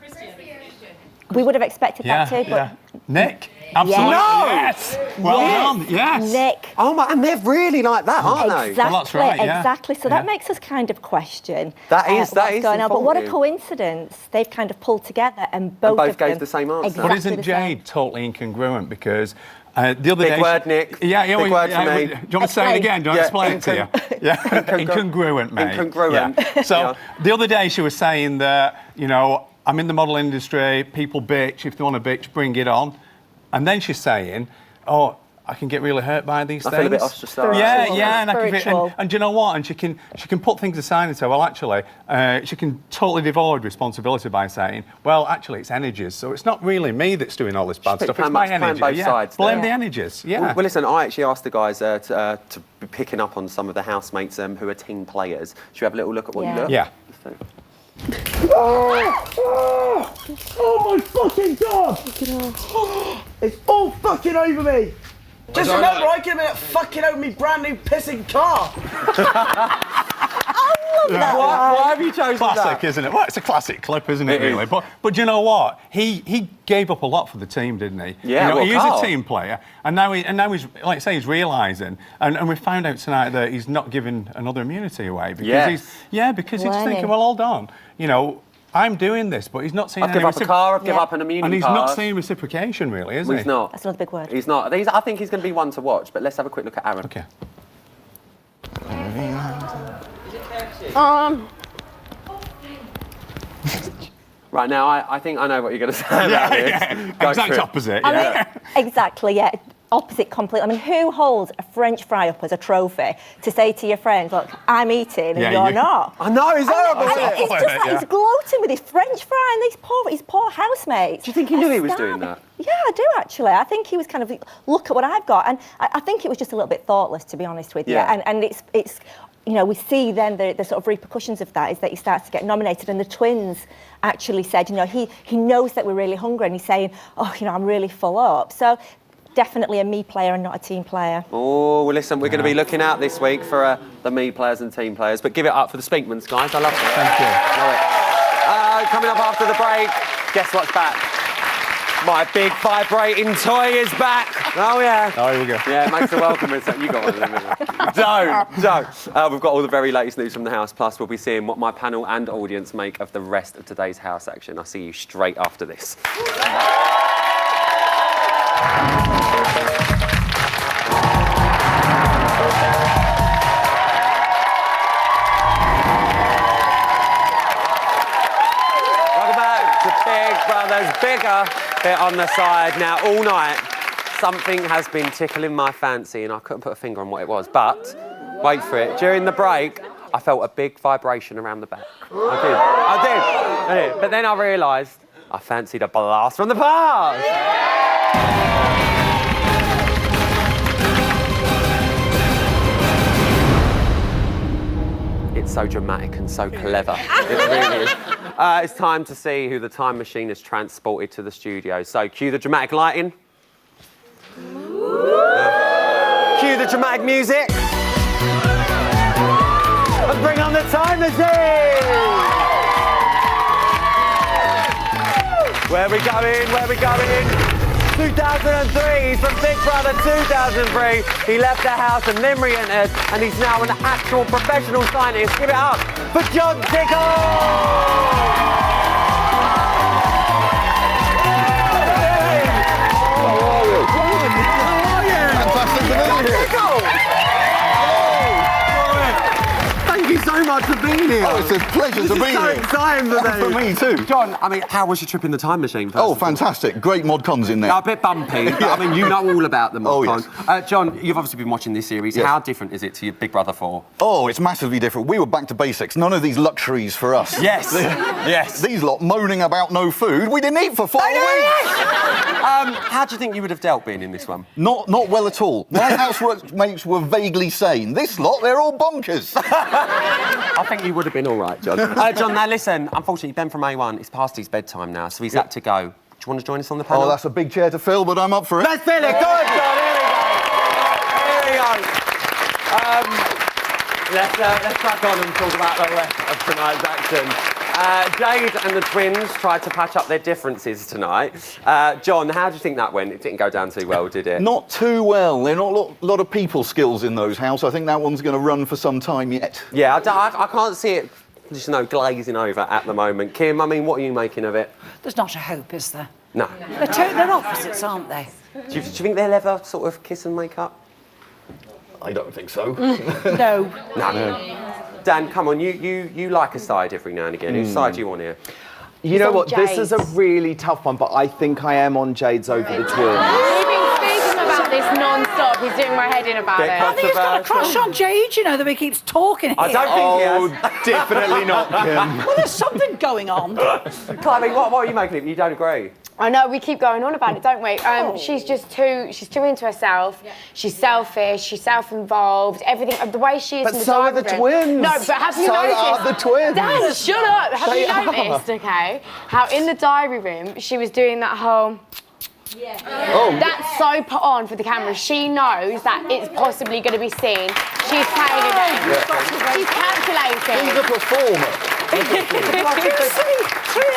Speaker 4: We would have expected that too, but
Speaker 6: Nick. Absolutely.
Speaker 1: No!
Speaker 6: Yes. Well done. Yes.
Speaker 4: Nick.
Speaker 1: Oh my, and they're really like that, aren't they?
Speaker 4: Exactly,
Speaker 6: Well, that's right, yeah.
Speaker 4: exactly. So that makes us kind of question
Speaker 1: That is
Speaker 4: what's going on. But what a
Speaker 1: informative.
Speaker 4: coincidence. They've kind of pulled together and both
Speaker 1: both
Speaker 4: of them
Speaker 1: gave the same answer.
Speaker 4: Exactly
Speaker 6: But isn't
Speaker 4: the same.
Speaker 6: Jade totally incongruent? Because the other
Speaker 1: Big
Speaker 6: day...
Speaker 1: word, Nick.
Speaker 6: Yeah,
Speaker 1: Big word for me.
Speaker 6: Do you want me to say it again? Do you want to explain it to you? Yeah. Incongruent, mate.
Speaker 1: Incongruent.
Speaker 6: Yeah. So
Speaker 1: Yeah.
Speaker 6: the other day she was saying that, you know, I'm in the model industry, people bitch, if they want to bitch, bring it on. And then she's saying, oh, I can get really hurt by these
Speaker 1: I
Speaker 6: things.
Speaker 1: feel a bit ostracized.
Speaker 6: Yeah, and I can
Speaker 4: Spiritual.
Speaker 6: and do you know what? And she can put things aside and say, well, actually, she can totally devoid responsibility by saying, well, actually, it's energies. So it's not really me that's doing all this bad
Speaker 1: She's
Speaker 6: stuff.
Speaker 1: playing
Speaker 6: It's my
Speaker 1: playing
Speaker 6: energy.
Speaker 1: both
Speaker 6: Yeah.
Speaker 1: sides
Speaker 6: Blame
Speaker 1: there.
Speaker 6: the energies. Yeah.
Speaker 1: Well, listen, I actually asked the guys to be picking up on some of the housemates who are team players. Should we have a little look at what you look?
Speaker 6: Yeah.
Speaker 15: Oh my fucking god! It's all fucking over me! Just remember, I came in at fucking over me brand new pissing car!
Speaker 6: Why have you chosen classic, isn't it? Well, it's a classic clip, isn't it, really? But do you know what? He gave up a lot for the team, didn't he?
Speaker 1: Yeah,
Speaker 6: you know,
Speaker 1: well,
Speaker 6: he
Speaker 1: Carl.
Speaker 6: is a team player, and now he's, like I say, he's realising, and we found out tonight that he's not giving another immunity away because because he's thinking, well, hold on, you know, I'm doing this, but he's not seeing.
Speaker 1: I've given up a car, I've given up an immunity
Speaker 6: and he's
Speaker 1: pass.
Speaker 6: not seeing reciprocation, really, is he?
Speaker 1: He's not.
Speaker 4: That's another big word.
Speaker 1: He's not. I think he's going to be one to watch, but let's have a quick look at Aaron.
Speaker 6: Okay.
Speaker 1: Right now, I think I know what you're going to say about this. Go
Speaker 6: Exact
Speaker 1: for it.
Speaker 6: opposite.
Speaker 4: I mean, exactly, yeah. Opposite completely. I mean, who holds a French fry up as a trophy to say to your friends, look, I'm eating and you're not?
Speaker 1: I know, it's horrible.
Speaker 4: It's just like he's gloating with his French fry and his poor housemates.
Speaker 1: Do you think he knew he was doing that?
Speaker 4: Yeah, I do actually. I think he was kind of, look at what I've got. And I think it was just a little bit thoughtless, to be honest with you.
Speaker 1: Yeah.
Speaker 4: And it's you know, we see then the sort of repercussions of that is that he starts to get nominated, and the twins actually said, you know, he knows that we're really hungry, and he's saying, oh, you know, I'm really full up. So definitely a me player and not a team player.
Speaker 1: Oh, well, listen, we're going to be looking out this week for the me players and team players, but give it up for the Speakmans, guys. I love it.
Speaker 6: Thank you.
Speaker 1: Love it. Coming up after the break, guess what's back? My big vibrating toy is back. Oh, yeah.
Speaker 6: Oh, here we go.
Speaker 1: Yeah, it makes a welcome return. You got one of them, haven't you? Don't. We've got all the very latest news from the house, plus we'll be seeing what my panel and audience make of the rest of today's house action. I'll see you straight after this. Welcome back to Big Brother's Bigger bit on the side. Now, all night, something has been tickling my fancy, and I couldn't put a finger on what it was, but wait for it. During the break, I felt a big vibration around the back. I did. But then I realised I fancied a blast from the past. It's so dramatic and so clever. It really is. It's time to see who the time machine has transported to the studio. So cue the dramatic lighting. Cue the dramatic music. And bring on the time machine! Where we going? 2003, he's from Big Brother 2003. He left the house and then re-entered, and he's now an actual professional scientist. Give it up for Jon Tickle! Thank you so much for being here.
Speaker 5: Oh, it's a pleasure to be here.
Speaker 1: So exciting for me.
Speaker 5: For me too.
Speaker 1: Jon, I mean, how was your trip in the time machine?
Speaker 5: Oh, fantastic. Great mod cons in there.
Speaker 1: A bit bumpy, but I mean, you know all about the mod
Speaker 5: yes.
Speaker 1: cons. Jon, you've obviously been watching this series.
Speaker 5: Yes.
Speaker 1: How different is it to your Big Brother 4?
Speaker 5: Oh, it's massively different. We were back to basics. None of these luxuries for us.
Speaker 1: Yes. Yes.
Speaker 5: These lot moaning about no food. We didn't eat for 4 weeks.
Speaker 1: How do you think you would have dealt being in this one?
Speaker 5: Not well at all. My housemates were vaguely sane. This lot, they're all bonkers.
Speaker 1: I think you would have been all right, Jon. Jon, now listen, unfortunately, Ben from A1, it's past his bedtime now, so he's had to go. Do you want to join us on the panel?
Speaker 5: Oh, that's a big chair to fill, but I'm up for it.
Speaker 1: Let's fill it. Good, Jon. Here we go. Let's crack on and talk about the rest of tonight's action. Jade and the twins tried to patch up their differences tonight. Jon, how do you think that went? It didn't go down too well, did it?
Speaker 5: Not too well. There are not a lot of people skills in those house. I think that one's going to run for some time yet.
Speaker 1: Yeah, I can't see it just, glazing over at the moment. Kim, I mean, what are you making of it?
Speaker 9: There's not a hope, is there?
Speaker 1: No.
Speaker 9: They're opposites, aren't they?
Speaker 1: Do you think they'll ever sort of kiss and make up?
Speaker 5: I don't think so.
Speaker 9: No.
Speaker 1: No. Dan, come on, you like a side every now and again. Whose side do you want here?
Speaker 2: You know what, this is a really tough one, but I think I am on Jade's over the twins.
Speaker 13: We've been speaking about this non-stop. He's doing my head in about it.
Speaker 9: I think he's got a crush on Jade, you know, the way he keeps talking here.
Speaker 1: I don't think he has.
Speaker 2: Definitely not, Kim.
Speaker 9: Well, there's something going on.
Speaker 1: I mean, what are you making of it? You don't agree?
Speaker 13: I know we keep going on about it, don't we? She's too into herself. Yeah. She's selfish. She's self-involved. Everything, the way she is.
Speaker 2: But
Speaker 13: in the
Speaker 2: so are the
Speaker 13: diary room.
Speaker 2: twins.
Speaker 13: No, but have you
Speaker 2: So
Speaker 13: noticed?
Speaker 2: are the twins.
Speaker 13: Dan, shut up. Have
Speaker 2: They
Speaker 13: you noticed? Okay, how in the diary room she was doing that whole. Yeah.
Speaker 2: Oh.
Speaker 13: That's so put on for the camera. She knows that it's possibly going to be seen. She's playing a game. She's calculating.
Speaker 5: She's a performer.
Speaker 9: 3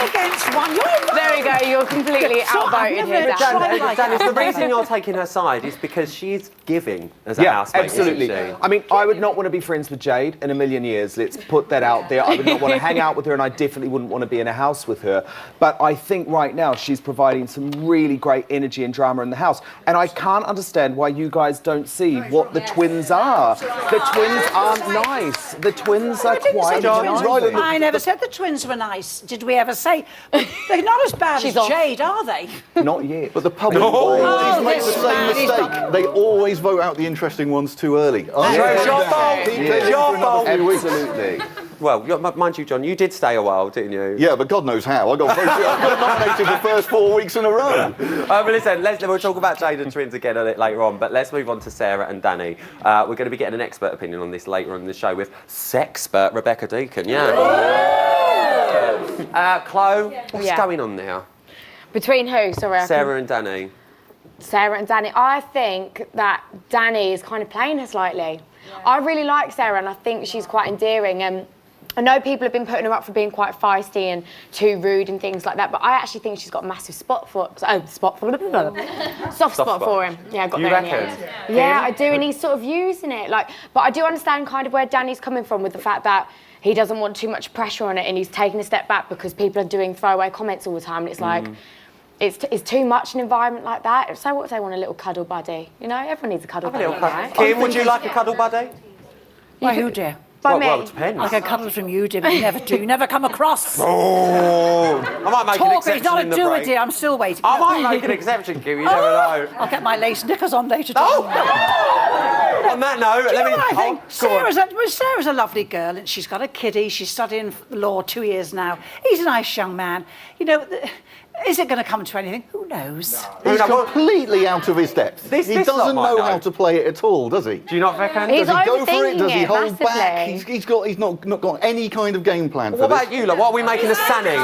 Speaker 9: against 1.
Speaker 13: There we go. You're completely outvoted here, Dan.
Speaker 1: Janice, the reason you're taking her side is because she's giving as a housemate.
Speaker 2: Absolutely.
Speaker 1: Isn't she?
Speaker 2: I mean, I would not want to be friends with Jade in a million years. Let's put that out there. I would not want to hang out with her, and I definitely wouldn't want to be in a house with her. But I think right now she's providing some really great energy and drama in the house. And I can't understand why you guys don't see what the twins are. The twins aren't nice. The twins are quite nice.
Speaker 9: I never said the twins were nice. Did we ever say? They're not as bad as Jade, are they?
Speaker 2: Not yet.
Speaker 5: But the public always make the same mistake. They always vote out the interesting ones too early.
Speaker 1: It's your fault. It's your fault.
Speaker 2: Absolutely.
Speaker 1: Well, mind you, John, you did stay a while, didn't you?
Speaker 5: Yeah, but God knows how. I got nominated the first 4 weeks in a row.
Speaker 1: But listen, we'll talk about Jade and twins again a bit later on, but let's move on to Sarah and Danny. We're going to be getting an expert opinion on this later on in the show with sexpert Rebecca Deacon. Chloe, what's going on now?
Speaker 13: Between who? Sorry.
Speaker 1: Sarah and Danny.
Speaker 13: Sarah and Danny. I think that Danny is kind of playing her slightly. Yeah. I really like Sarah, and I think she's quite endearing. I know people have been putting her up for being quite feisty and too rude and things like that, but I actually think she's got a massive soft spot for him. Yeah, I got there in the end. Yeah, I do, and he's sort of using it. But I do understand kind of where Danny's coming from with the fact that he doesn't want too much pressure on it, and he's taking a step back because people are doing throwaway comments all the time, and it's like. It's too much an environment like that. So what if they want a little cuddle buddy? You know, everyone needs a cuddle buddy, right?
Speaker 1: Kim, would you like a cuddle buddy?
Speaker 9: Why, who, dear?
Speaker 13: By me.
Speaker 1: Well, it depends.
Speaker 9: I get cuddles from you, dear, but you never do. You never come across.
Speaker 1: Oh, I might make an exception
Speaker 9: it's not
Speaker 1: in
Speaker 9: a
Speaker 1: the
Speaker 9: do
Speaker 1: break.
Speaker 9: it, dear. I'm still waiting.
Speaker 1: I might make an exception, Kim. You never know.
Speaker 9: I'll get my lace knickers on later.
Speaker 1: On that note, let me.
Speaker 9: I think Sarah's a lovely girl, and she's got a kiddie. She's studying law 2 years now. He's a nice young man. You know. Is it going to come to anything? Who knows?
Speaker 5: He's completely out of his depth. He doesn't know how to play it at all, does he?
Speaker 1: Do you not reckon?
Speaker 13: He's
Speaker 5: does he go for it? Does he hold
Speaker 13: massively.
Speaker 5: back? He's not got any kind of game plan for this.
Speaker 1: What about you? What are we making a Sanny?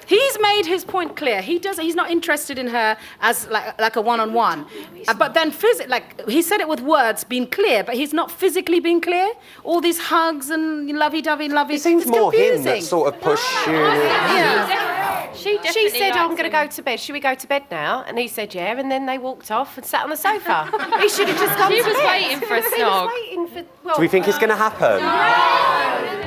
Speaker 7: He's made his point clear. He's not interested in her as like a one-on-one. But then he said it with words, being clear, but he's not physically being clear. All these hugs and lovey-dovey.
Speaker 1: It seems more him that sort of pushed you.
Speaker 7: Yeah.
Speaker 24: She said, I'm going to go to bed. Should we go to bed now? And he said, yeah. And then they walked off and sat on the sofa. He should have just gone to bed.
Speaker 25: He was waiting for a snog.
Speaker 1: Do we think it's going to happen?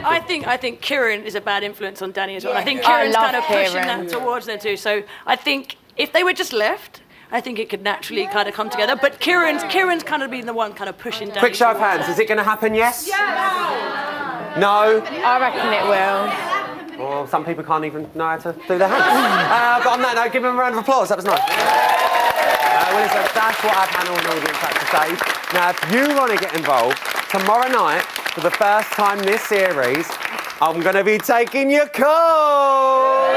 Speaker 12: I think Kieran is a bad influence on Danny as well. I think Kieran's kind of pushing that towards them too. So I think if they were just left, I think it could naturally kind of come together. But Kieran's kind of been the one kind of pushing Danny.
Speaker 1: Quick show of hands. Is it going to happen? Yes? No?
Speaker 13: I reckon it will.
Speaker 1: Well, some people can't even know how to do their hands. But on that note, give them a round of applause. That was nice. Well, that's what our panel and audience had to say. Now, if you want to get involved, tomorrow night, for the first time this series, I'm going to be taking your call.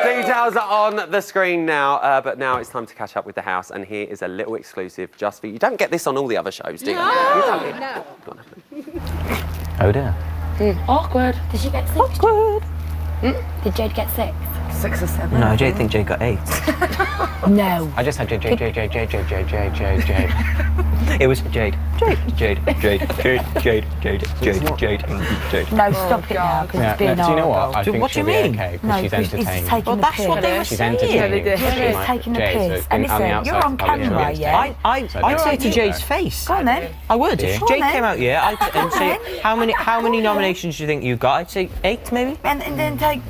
Speaker 1: Details are on the screen now, but now it's time to catch up with the house, and here is a little exclusive just for you. You don't get this on all the other shows, do you?
Speaker 25: No.
Speaker 16: Oh dear.
Speaker 10: Awkward. Did she get 6? Awkward. Did Jade get 6?
Speaker 8: 6 or 7.
Speaker 16: No, Jade think Jade got 8.
Speaker 10: No.
Speaker 16: I just had Jade. It was Jade. Jade.
Speaker 10: No, stop it now, because it's being
Speaker 16: do you know what? I think
Speaker 10: what
Speaker 16: she'll
Speaker 10: do you
Speaker 16: be
Speaker 10: mean?
Speaker 16: okay, because
Speaker 10: No,
Speaker 16: she's
Speaker 10: it's
Speaker 16: entertaining.
Speaker 10: taking the piss.
Speaker 16: What they were she's entertaining.
Speaker 10: It's taking the piss. And listen, you're on camera, yeah?
Speaker 16: I'd say to Jade's face.
Speaker 10: Go on then.
Speaker 16: I would. If
Speaker 10: Go on
Speaker 16: Jade
Speaker 10: then.
Speaker 16: came out here, I'd say, how many nominations do you think you got? I'd say 8, maybe.
Speaker 10: And then take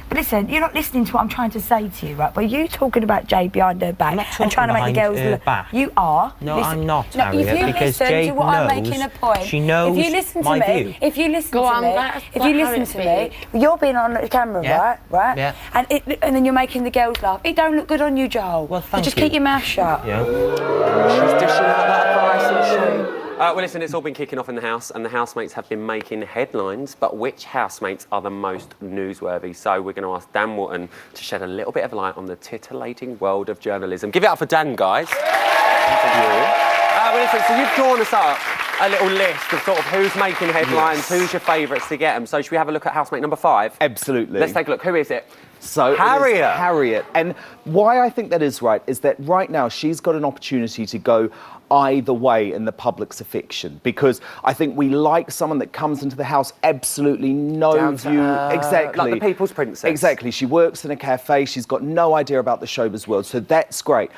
Speaker 10: but listen, you're not listening to what I'm trying to say to you, right? But you talking about Jade behind her back and trying to make the girls look.
Speaker 16: Back.
Speaker 10: You are.
Speaker 16: No,
Speaker 10: listen,
Speaker 16: I'm not,
Speaker 10: no,
Speaker 16: Harriet,
Speaker 10: if you
Speaker 16: because
Speaker 10: listen
Speaker 16: Jade
Speaker 10: to what I'm
Speaker 16: knows,
Speaker 10: making a point.
Speaker 16: she knows
Speaker 10: if you listen to
Speaker 16: my
Speaker 10: me,
Speaker 16: view.
Speaker 10: if you listen to me, if you listen to me, you're being on the camera,
Speaker 16: Yeah.
Speaker 10: right?
Speaker 16: Yeah.
Speaker 10: And then you're making the girls laugh. It don't look good on you, Joel.
Speaker 16: Well,
Speaker 10: So
Speaker 16: thank
Speaker 10: just
Speaker 16: you.
Speaker 10: keep your mouth shut.
Speaker 16: Yeah.
Speaker 1: She's dishing out that advice, isn't she? Well, listen, it's all been kicking off in the house, and the housemates have been making headlines, but which housemates are the most newsworthy? So we're going to ask Dan Wotton to shed a little bit of light on the titillating world of journalism. Give it up for Dan, guys. Well, listen, so you've drawn us up a little list of sort of who's making headlines, who's your favourites to get them. So should we have a look at housemate number 5?
Speaker 2: Absolutely.
Speaker 1: Let's take a look. Who is it?
Speaker 2: So
Speaker 1: Harriet.
Speaker 2: It is Harriet. And why I think that is right is that right now she's got an opportunity to go either way in the public's affection, because I think we like someone that comes into the house absolutely no view. Exactly.
Speaker 1: Like the people's princess.
Speaker 2: Exactly. She works in a cafe. She's got no idea about the showbiz world. So that's great.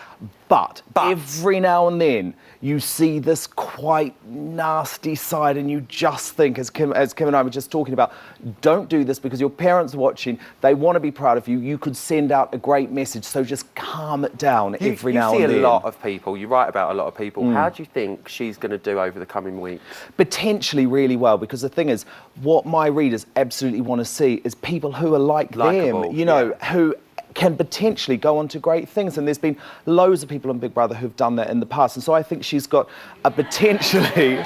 Speaker 2: But every now and then you see this quite nasty side and you just think, as Kim and I were just talking about, don't do this because your parents are watching. They want to be proud of you. You could send out a great message. So just calm it down every now and then.
Speaker 1: You see a lot of people. You write about a lot of people. How do you think she's going to do over the coming weeks?
Speaker 2: Potentially really well, because the thing is, what my readers absolutely want to see is people who are like
Speaker 1: Likeable,
Speaker 2: them, you know, who can potentially go on to great things. And there's been loads of people on Big Brother who've done that in the past. And so I think she's got a potentially,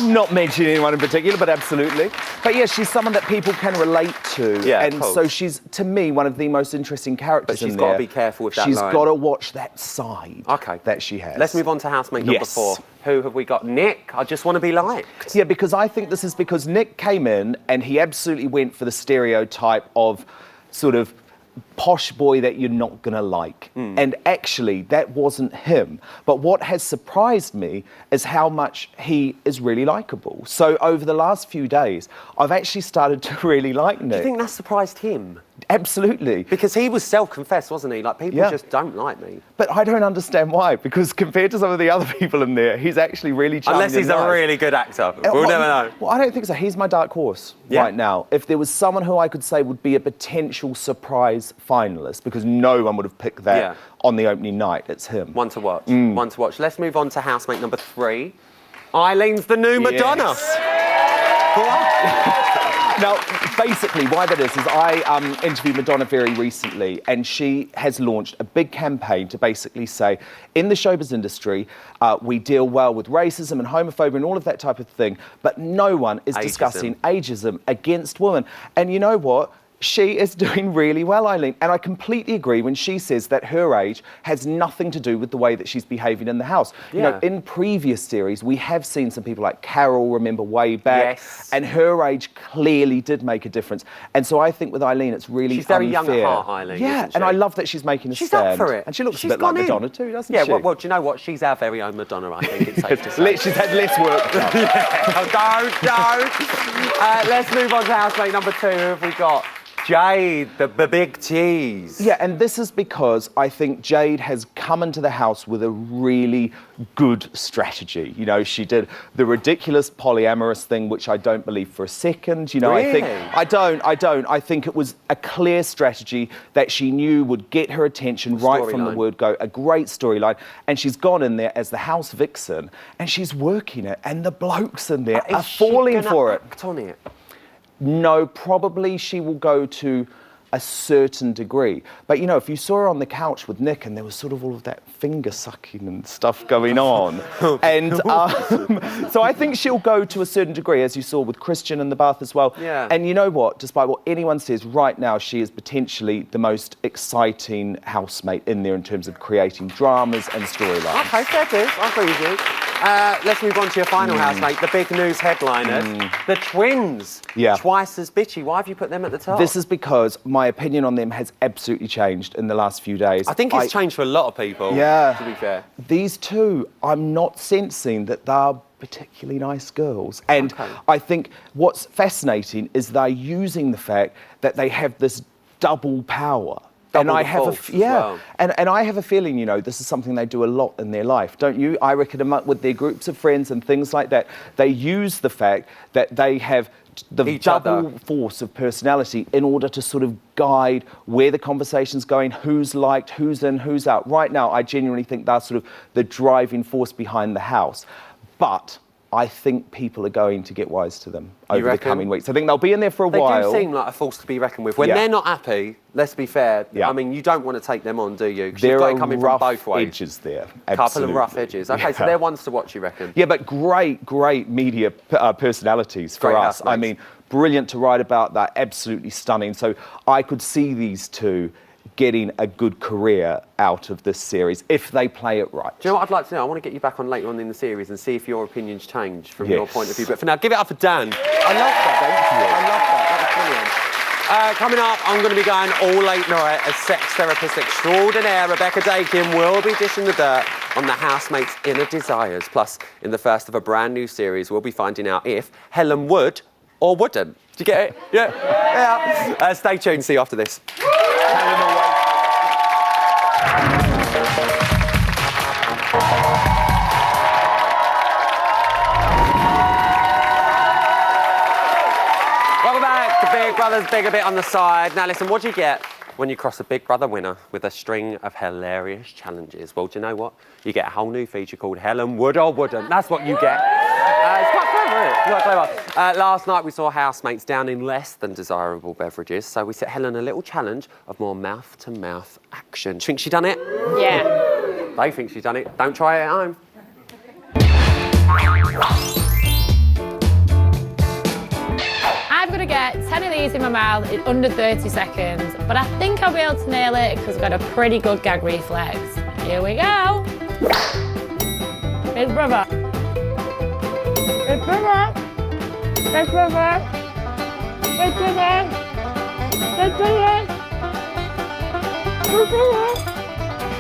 Speaker 2: not mentioning anyone in particular, but absolutely. But yeah, she's someone that people can relate to.
Speaker 1: Yeah,
Speaker 2: and so she's, to me, one of the most interesting characters in there.
Speaker 1: But she's got to be careful with that
Speaker 2: She's
Speaker 1: line.
Speaker 2: got to watch that side that she has.
Speaker 1: Let's move on to housemate number 4. Who have we got? Nick. I just want to be liked.
Speaker 2: Yeah, because I think this is because Nick came in and he absolutely went for the stereotype of sort of posh boy that you're not going to like. And actually, that wasn't him. But what has surprised me is how much he is really likeable. So over the last few days, I've actually started to really like Nick.
Speaker 1: Do you think that surprised him?
Speaker 2: Absolutely.
Speaker 1: Because he was self-confessed, wasn't he? Like, people just don't like me.
Speaker 2: But I don't understand why, because compared to some of the other people in there, he's actually really charming.
Speaker 1: Unless he's a really good actor. We'll never know.
Speaker 2: Well, I don't think so. He's my dark horse right now. If there was someone who I could say would be a potential surprise finalist, because no one would have picked that on the opening night, it's him.
Speaker 1: One to watch. One to watch. Let's move on to housemate number 3. Eileen's the new Madonna.
Speaker 2: Now, basically, why that is I interviewed Madonna very recently, and she has launched a big campaign to basically say, in the showbiz industry, we deal well with racism and homophobia and all of that type of thing, but no one is discussing ageism against women. And you know what? She is doing really well, Eileen. And I completely agree when she says that her age has nothing to do with the way that she's behaving in the house. You know, in previous series, we have seen some people like Carol, remember, way back. And her age clearly did make a difference. And so I think with Eileen, it's really
Speaker 1: She's very
Speaker 2: unfair.
Speaker 1: young at heart, Eileen,
Speaker 2: Yeah,
Speaker 1: isn't
Speaker 2: and
Speaker 1: she?
Speaker 2: I love that she's making a
Speaker 1: She's
Speaker 2: stand.
Speaker 1: up for it.
Speaker 2: And she looks
Speaker 1: She's
Speaker 2: a bit like
Speaker 1: gone in.
Speaker 2: Madonna too, doesn't
Speaker 1: Yeah,
Speaker 2: she?
Speaker 1: well, do you know what? She's our very own Madonna, I think it's safe to say.
Speaker 2: She's had less work done.
Speaker 1: Let's move on to housemate number 2. Who have we got? Jade, the big tease.
Speaker 2: Yeah, and this is because I think Jade has come into the house with a really good strategy. You know, she did the ridiculous polyamorous thing, which I don't believe for a second. You know,
Speaker 1: Really?
Speaker 2: I don't. I think it was a clear strategy that she knew would get her attention right from the word go. A great storyline. And she's gone in there as the house vixen, and she's working it, and the blokes in there are falling for it.
Speaker 1: Act on it?
Speaker 2: No, probably she will go to a certain degree. But, you know, if you saw her on the couch with Nick and there was sort of all of that finger sucking and stuff going on. And so I think she'll go to a certain degree, as you saw with Christian in the bath as well.
Speaker 1: Yeah.
Speaker 2: And you know what? Despite what anyone says, right now she is potentially the most exciting housemate in there in terms of creating dramas and storylines.
Speaker 1: Okay, fair dues. I agree with you. Let's move on to your final housemate, the big news headliners, the twins.
Speaker 2: Yeah.
Speaker 1: Twice as bitchy. Why have you put them at the top?
Speaker 2: This is because my opinion on them has absolutely changed in the last few days.
Speaker 1: I think it's changed for a lot of people,
Speaker 2: yeah,
Speaker 1: to be fair.
Speaker 2: These two, I'm not sensing that they're particularly nice girls. And I think what's fascinating is they're using the fact that they have this double power. And I have and I have a feeling, you know, this is something they do a lot in their life, don't you? I reckon with their groups of friends and things like that, they use the fact that they have the double force of personality in order to sort of guide where the conversation's going, who's liked, who's in, who's out. Right now, I genuinely think they're sort of the driving force behind the house. But I think people are going to get wise to them over the
Speaker 1: reckon?
Speaker 2: coming weeks. I think they'll be in there for a while.
Speaker 1: They do seem like a force to be reckoned with. When they're not happy, let's be fair, I mean, you don't want to take them on, do you? 'Cause
Speaker 2: There
Speaker 1: you've got
Speaker 2: are
Speaker 1: it coming
Speaker 2: rough
Speaker 1: from both ways.
Speaker 2: edges there.
Speaker 1: Couple
Speaker 2: Absolutely.
Speaker 1: of rough edges. Okay, so they're ones to watch, you reckon?
Speaker 2: Yeah, but great media personalities for
Speaker 1: Great
Speaker 2: us.
Speaker 1: housemates.
Speaker 2: I mean, brilliant to write about. That absolutely stunning. So I could see these two getting a good career out of this series if they play it right.
Speaker 1: Do you know what I'd like to know? I want to get you back on later on in the series and see if your opinions change from your
Speaker 2: Yes.
Speaker 1: point of view. But for now, give it up for Dan. I love that. Thank you. I love that. That was brilliant. Coming up, I'm going to be going all late night as sex therapist extraordinaire Rebecca Dakin will be dishing the dirt on the housemates' inner desires. Plus, in the first of a brand new series, we'll be finding out if Helen would or wouldn't. Do you get it? Yeah. Stay tuned. See you after this. Welcome back to Big Brother's Bigger Bit on the Side. Now listen, what do you get when you cross a Big Brother winner with a string of hilarious challenges? Well, do you know what? You get a whole new feature called Helen Would or Wouldn't. That's what you get. It's quite clever, isn't it? Quite clever. Last night we saw housemates down in less than desirable beverages, so we set Helen a little challenge of more mouth-to-mouth action. Do you think she done it?
Speaker 24: Yeah.
Speaker 1: They think she's done it. Don't try it at home.
Speaker 11: I'm going to get 10 of these in my mouth in under 30 seconds, but I think I'll be able to nail it because I've got a pretty good gag reflex. Here we go. Big Brother. Big Brother. Big Brother. Big Brother. Big Brother. Big Brother.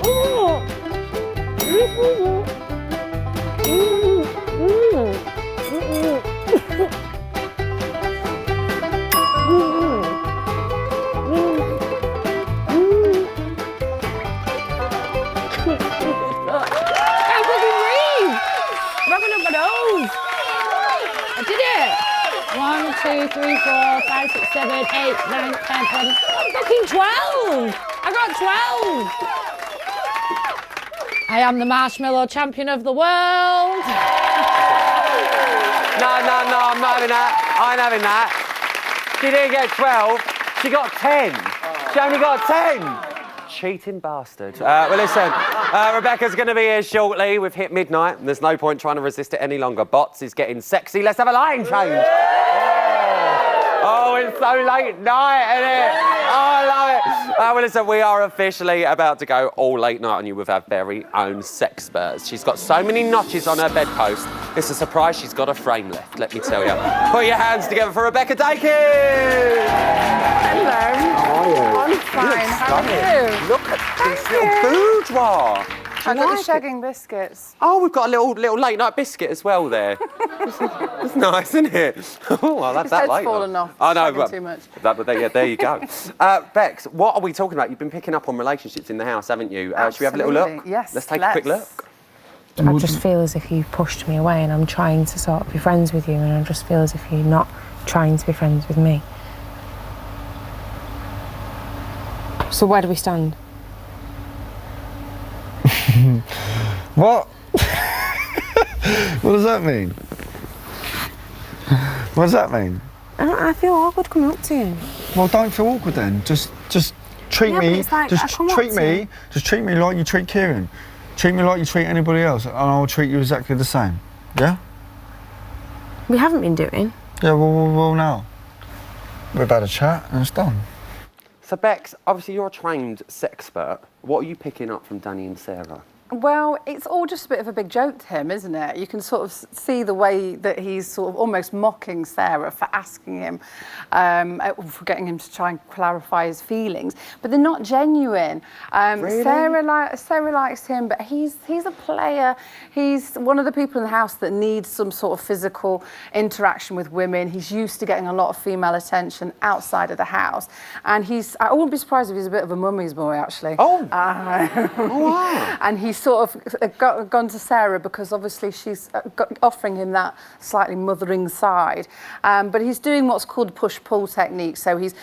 Speaker 11: Ooh. Big Brother. I fucking breathe! Rocking up my nose! I did it! 1, 2, 3, 4, 5, 6, 7, 8, 9, 10, 11. I'm fucking 12! I got 12! I am the marshmallow champion of the world!
Speaker 1: No, I'm not having that. I ain't having that. She didn't get 12, she got 10. She only got 10. Cheating bastard. Well, listen, Rebecca's going to be here shortly. We've hit midnight, and there's no point trying to resist it any longer. Bots is getting sexy. Let's have a line change. Oh, it's so late night, isn't it? Oh, I love it. Well, listen, we are officially about to go all late night on you with our very own sexpert. She's got so many notches on her bedpost. It's a surprise she's got a frame left, let me tell you. Put your hands together for Rebecca Dakin.
Speaker 18: Hello.
Speaker 1: How are you?
Speaker 18: I'm fine. How are you?
Speaker 1: Look at this little boudoir.
Speaker 18: I got the shagging biscuits.
Speaker 1: Oh, we've got a little late night biscuit as well there. It's nice, isn't it? Oh, I'll have
Speaker 18: His
Speaker 1: that
Speaker 18: head's
Speaker 1: later.
Speaker 18: fallen off.
Speaker 1: I know,
Speaker 18: Shagging
Speaker 1: but
Speaker 18: too much.
Speaker 1: there you go. Bex, what are we talking about? You've been picking up on relationships in the house, haven't you? Should we have a little look?
Speaker 18: Absolutely. Yes,
Speaker 1: Let's take a quick look.
Speaker 19: I just feel as if you pushed me away and I'm trying to sort of be friends with you, and I just feel as if you're not trying to be friends with me. So where do we stand?
Speaker 20: What? What does that mean? What does that mean?
Speaker 19: I feel awkward coming up to you.
Speaker 20: Well, don't feel awkward then. Just treat
Speaker 19: Yeah, but
Speaker 20: me.
Speaker 19: it's like, I
Speaker 20: Just
Speaker 19: come up
Speaker 20: treat
Speaker 19: to
Speaker 20: me.
Speaker 19: you.
Speaker 20: Just treat me like you treat Kieran. Treat me like you treat anybody else, and I'll treat you exactly the same. Yeah?
Speaker 19: We haven't been doing.
Speaker 20: Yeah. Well now. We've had a chat and it's done.
Speaker 1: So, Bex, obviously you're a trained sexpert. What are you picking up from Danny and Sarah?
Speaker 18: Well, it's all just a bit of a big joke to him, isn't it? You can sort of see the way that he's sort of almost mocking Sarah for asking him, for getting him to try and clarify his feelings. But they're not genuine.
Speaker 1: Really?
Speaker 18: Sarah likes him, but he's a player. He's one of the people in the house that needs some sort of physical interaction with women. He's used to getting a lot of female attention outside of the house. And I wouldn't be surprised if he's a bit of a mummy's boy, actually.
Speaker 1: Oh! Oh, wow.
Speaker 18: And he's sort of gone to Sarah because obviously she's offering him that slightly mothering side. But he's doing what's called a push-pull technique. So he's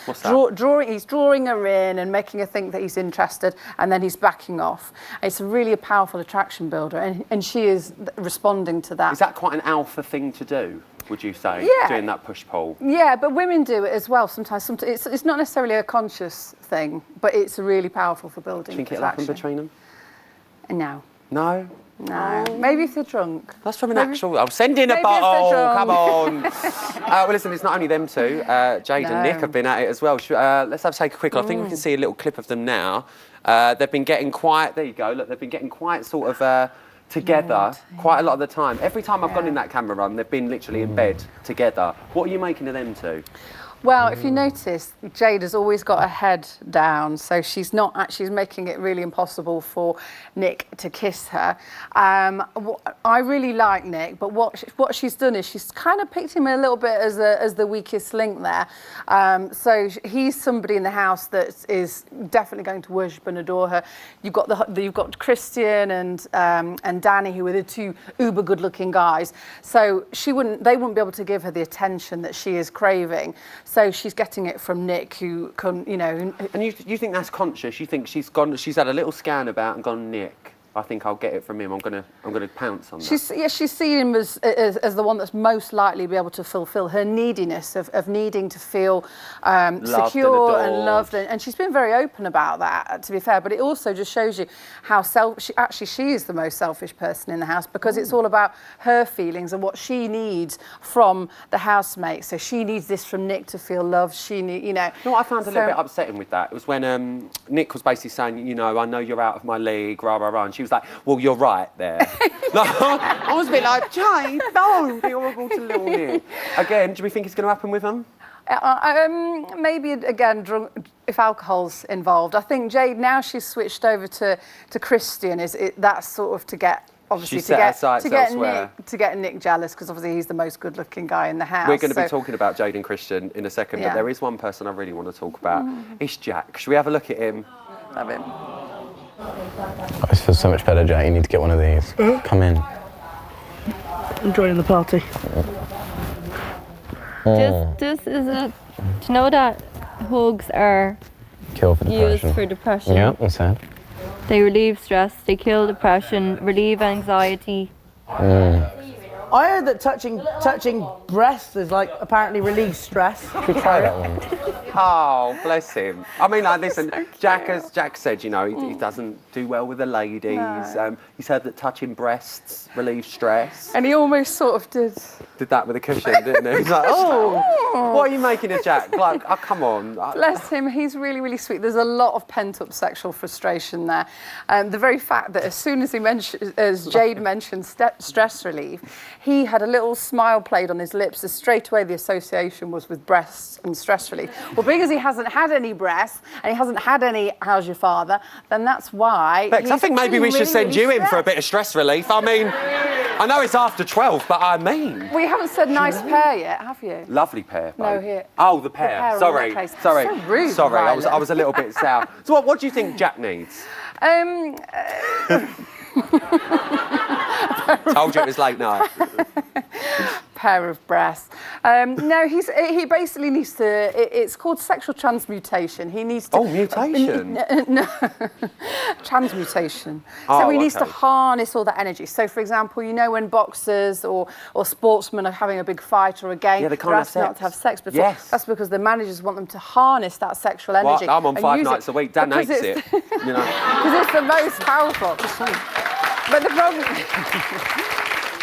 Speaker 18: drawing her in and making her think that he's interested, and then he's backing off. It's really a powerful attraction builder, and she is responding to that.
Speaker 1: Is that quite an alpha thing to do, would you say, doing that push-pull?
Speaker 18: Yeah, but women do it as well sometimes. It's not necessarily a conscious thing, but it's really powerful for building.
Speaker 1: Do you think it'll happen between them?
Speaker 18: No.
Speaker 1: No?
Speaker 18: No. Maybe if they're drunk.
Speaker 1: That's from an actual... I'll send in a bottle, come on. Well, listen, it's not only them two. Jade and Nick have been at it as well. Let's take a quick look. I think we can see a little clip of them now. They've been getting quite... There you go. Look, they've been getting quite sort of... together quite a lot of the time. Every time I've gone in that camera run, they've been literally in bed together. What are you making of them two?
Speaker 18: Well, if you notice, Jade has always got her head down, so she's making it really impossible for Nick to kiss her. I really like Nick, but what she's done is she's kind of picked him a little bit as the weakest link there. So he's somebody in the house that is definitely going to worship and adore her. You've got Christian and Danny, who are the two uber good-looking guys. So they wouldn't be able to give her the attention that she is craving. So she's getting it from Nick, who can, you know.
Speaker 1: And you think that's conscious? You think she's had a little scan about and gone, Nick, I think I'll get it from him. I'm gonna pounce on that.
Speaker 18: She's seen him as the one that's most likely to be able to fulfil her neediness of needing to feel secure and loved, and she's been very open about that. To be fair, but it also just shows you how she is the most selfish person in the house, because it's all about her feelings and what she needs from the housemate. So she needs this from Nick to feel loved. You know
Speaker 1: what I found a little bit upsetting with that? It was when Nick was basically saying, you know, I know you're out of my league, rah rah rah, and she was like, well, you're right there. I was a bit like, Jade, don't be horrible to little Nick. Again, do we think it's going to happen with them?
Speaker 18: Maybe again, if alcohol's involved. I think Jade, now she's switched over to Christian. That's sort of to get. Obviously, to get Nick jealous, because obviously he's the most good-looking guy in the house.
Speaker 1: We're going to be talking about Jade and Christian in a second, but there is one person I really want to talk about. It's Jack. Should we have a look at him?
Speaker 18: Have him.
Speaker 3: This feels so much better, Jack. You need to get one of these. Come in.
Speaker 15: I'm joining the party.
Speaker 17: This is do you know that hugs are
Speaker 3: Kill for depression.
Speaker 17: used for depression?
Speaker 3: Yeah, you said.
Speaker 17: They relieve stress, they kill depression, relieve anxiety.
Speaker 15: I heard that touching breasts is like apparently relieves stress.
Speaker 3: Should we try that one?
Speaker 1: Oh, bless him. I mean, like, listen, as Jack said, you know, he doesn't do well with the ladies. No. He's heard that touching breasts relieves stress.
Speaker 18: And he almost sort of did
Speaker 1: that with a cushion, didn't he? He's like, oh, what are you making of Jack? Like, oh, come on.
Speaker 18: Bless him, he's really, really sweet. There's a lot of pent-up sexual frustration there. The very fact that as soon as Jade mentioned stress relief, he had a little smile played on his lips, as straight away the association was with breasts and stress relief. Well, because he hasn't had any breasts and he hasn't had any how's your father, then that's why.
Speaker 1: Bex, I think maybe we should send you in for a bit of stress relief. I mean, I know it's after 12, but I mean.
Speaker 18: We haven't said nice pair yet, have you?
Speaker 1: Lovely pair, babe.
Speaker 18: No, here.
Speaker 1: Oh, the pair. Sorry.
Speaker 18: So rude.
Speaker 1: Sorry, I was a little bit sour. So what do you think Jack needs? Told you it was late night.
Speaker 18: Pair of breasts. No, he basically needs to. It's called sexual transmutation. He needs to.
Speaker 1: Oh, mutation.
Speaker 18: No, transmutation.
Speaker 1: Oh,
Speaker 18: So he needs to harness all that energy. So, for example, you know when boxers or sportsmen are having a big fight or a game,
Speaker 1: they can't have sex.
Speaker 18: not to have sex before.
Speaker 1: Yes.
Speaker 18: That's because the managers want them to harness that sexual energy.
Speaker 1: Well, I'm on 5 nights a week. Dan hates it. You know.
Speaker 18: Because it's the most powerful. But the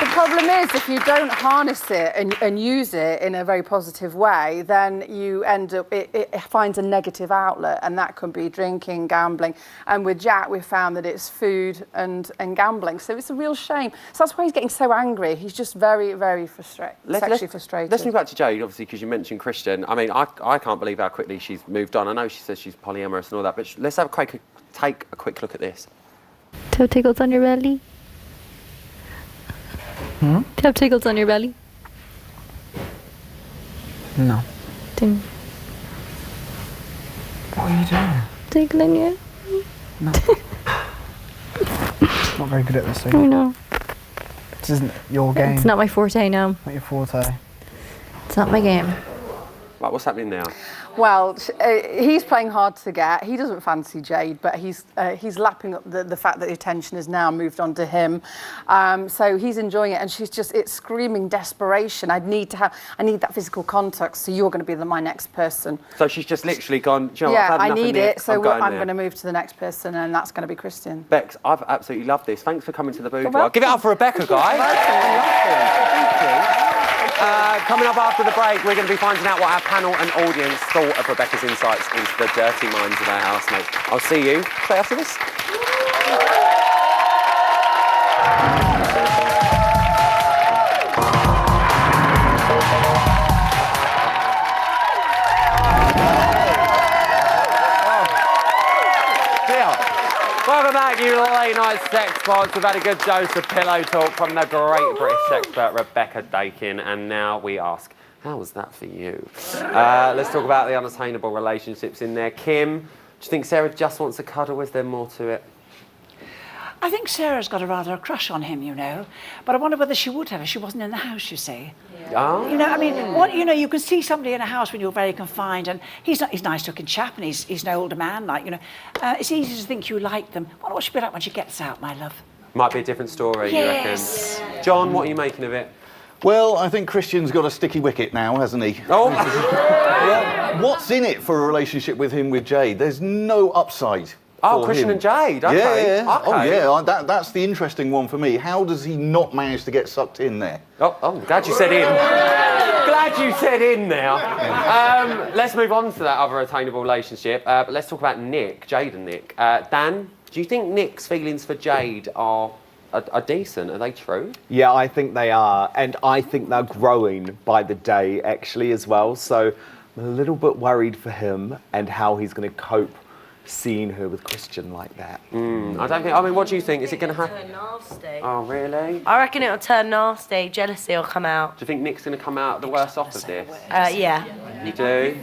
Speaker 18: problem is, if you don't harness it and use it in a very positive way, then you end up, it finds a negative outlet, and that can be drinking, gambling. And with Jack, we found that it's food and gambling. So it's a real shame. So that's why he's getting so angry. He's just very, very sexually frustrated.
Speaker 1: Let's move back to Jade, obviously, because you mentioned Christian. I mean, I can't believe how quickly she's moved on. I know she says she's polyamorous and all that, but let's take a quick look at this.
Speaker 17: Do you have tickles on your belly? Do you have tickles on your belly?
Speaker 3: No.
Speaker 17: Ding.
Speaker 3: What are you doing?
Speaker 17: Tickling you?
Speaker 3: No.
Speaker 4: Not very good at this
Speaker 17: I
Speaker 4: thing.
Speaker 17: know.
Speaker 4: This isn't your game.
Speaker 17: It's not my forte now.
Speaker 4: Not your forte.
Speaker 17: It's not my game.
Speaker 1: Right, what's happening now?
Speaker 18: Well, he's playing hard to get. He doesn't fancy Jade, but he's lapping up the fact that the attention is now moved on to him. So he's enjoying it, and it's screaming desperation. I need that physical contact. So you're going to be my next person.
Speaker 1: So she's just literally gone. Do you know
Speaker 18: Yeah,
Speaker 1: what, I've had
Speaker 18: I
Speaker 1: enough of
Speaker 18: need
Speaker 1: Nick,
Speaker 18: it. So
Speaker 1: I'm
Speaker 18: I'm going to move to the next person, and that's going to be Christian.
Speaker 1: Bex, I've absolutely loved this. Thanks for coming to the boudoir.
Speaker 18: welcome.
Speaker 1: Give it up for Rebecca, guys. Coming up after the break, we're going to be finding out what our panel and audience thought of Rebecca's insights into the dirty minds of our housemates. I'll see you straight after this. Welcome back, you late night sex pods. We've had a good dose of pillow talk from the great British expert Rebecca Dakin, and now we ask, how was that for you? Let's talk about the unattainable relationships in there. Kim, do you think Sarah just wants a cuddle? Is there more to it?
Speaker 9: I think Sarah's got a crush on him, you know, but I wonder whether she would have if she wasn't in the house, you see.
Speaker 1: Oh.
Speaker 9: You know, I mean, you can see somebody in a house when you're very confined, and he's a nice-looking chap, and he's an older man, like, you know. It's easy to think you like them. I wonder what she'll be like when she gets out, my love.
Speaker 1: Might be a different story,
Speaker 9: Yes.
Speaker 1: you reckon? John, what are you making of it?
Speaker 5: Well, I think Christian's got a sticky wicket now, hasn't he?
Speaker 1: Oh!
Speaker 5: Well, what's in it for a relationship with him with Jade? There's no upside.
Speaker 1: Oh, Christian and Jade, okay.
Speaker 5: Yeah.
Speaker 1: Okay.
Speaker 5: Oh, yeah, that's the interesting one for me. How does he not manage to get sucked in there?
Speaker 1: Oh, I'm glad you said in. Glad you said in now. Let's move on to that other attainable relationship, but let's talk about Nick, Jade and Nick. Dan, do you think Nick's feelings for Jade are decent? Are they true?
Speaker 2: Yeah, I think they are, and I think they're growing by the day, actually, as well. So I'm a little bit worried for him and how he's going to cope seeing her with Christian like that.
Speaker 1: I don't think. I mean, what do you think? Is it going to happen?
Speaker 24: Turn nasty.
Speaker 1: Oh, really?
Speaker 24: I reckon it'll turn nasty. Jealousy will come out.
Speaker 1: Do you think Nick's going to come out the worse off of this?
Speaker 24: Yeah.
Speaker 1: You do?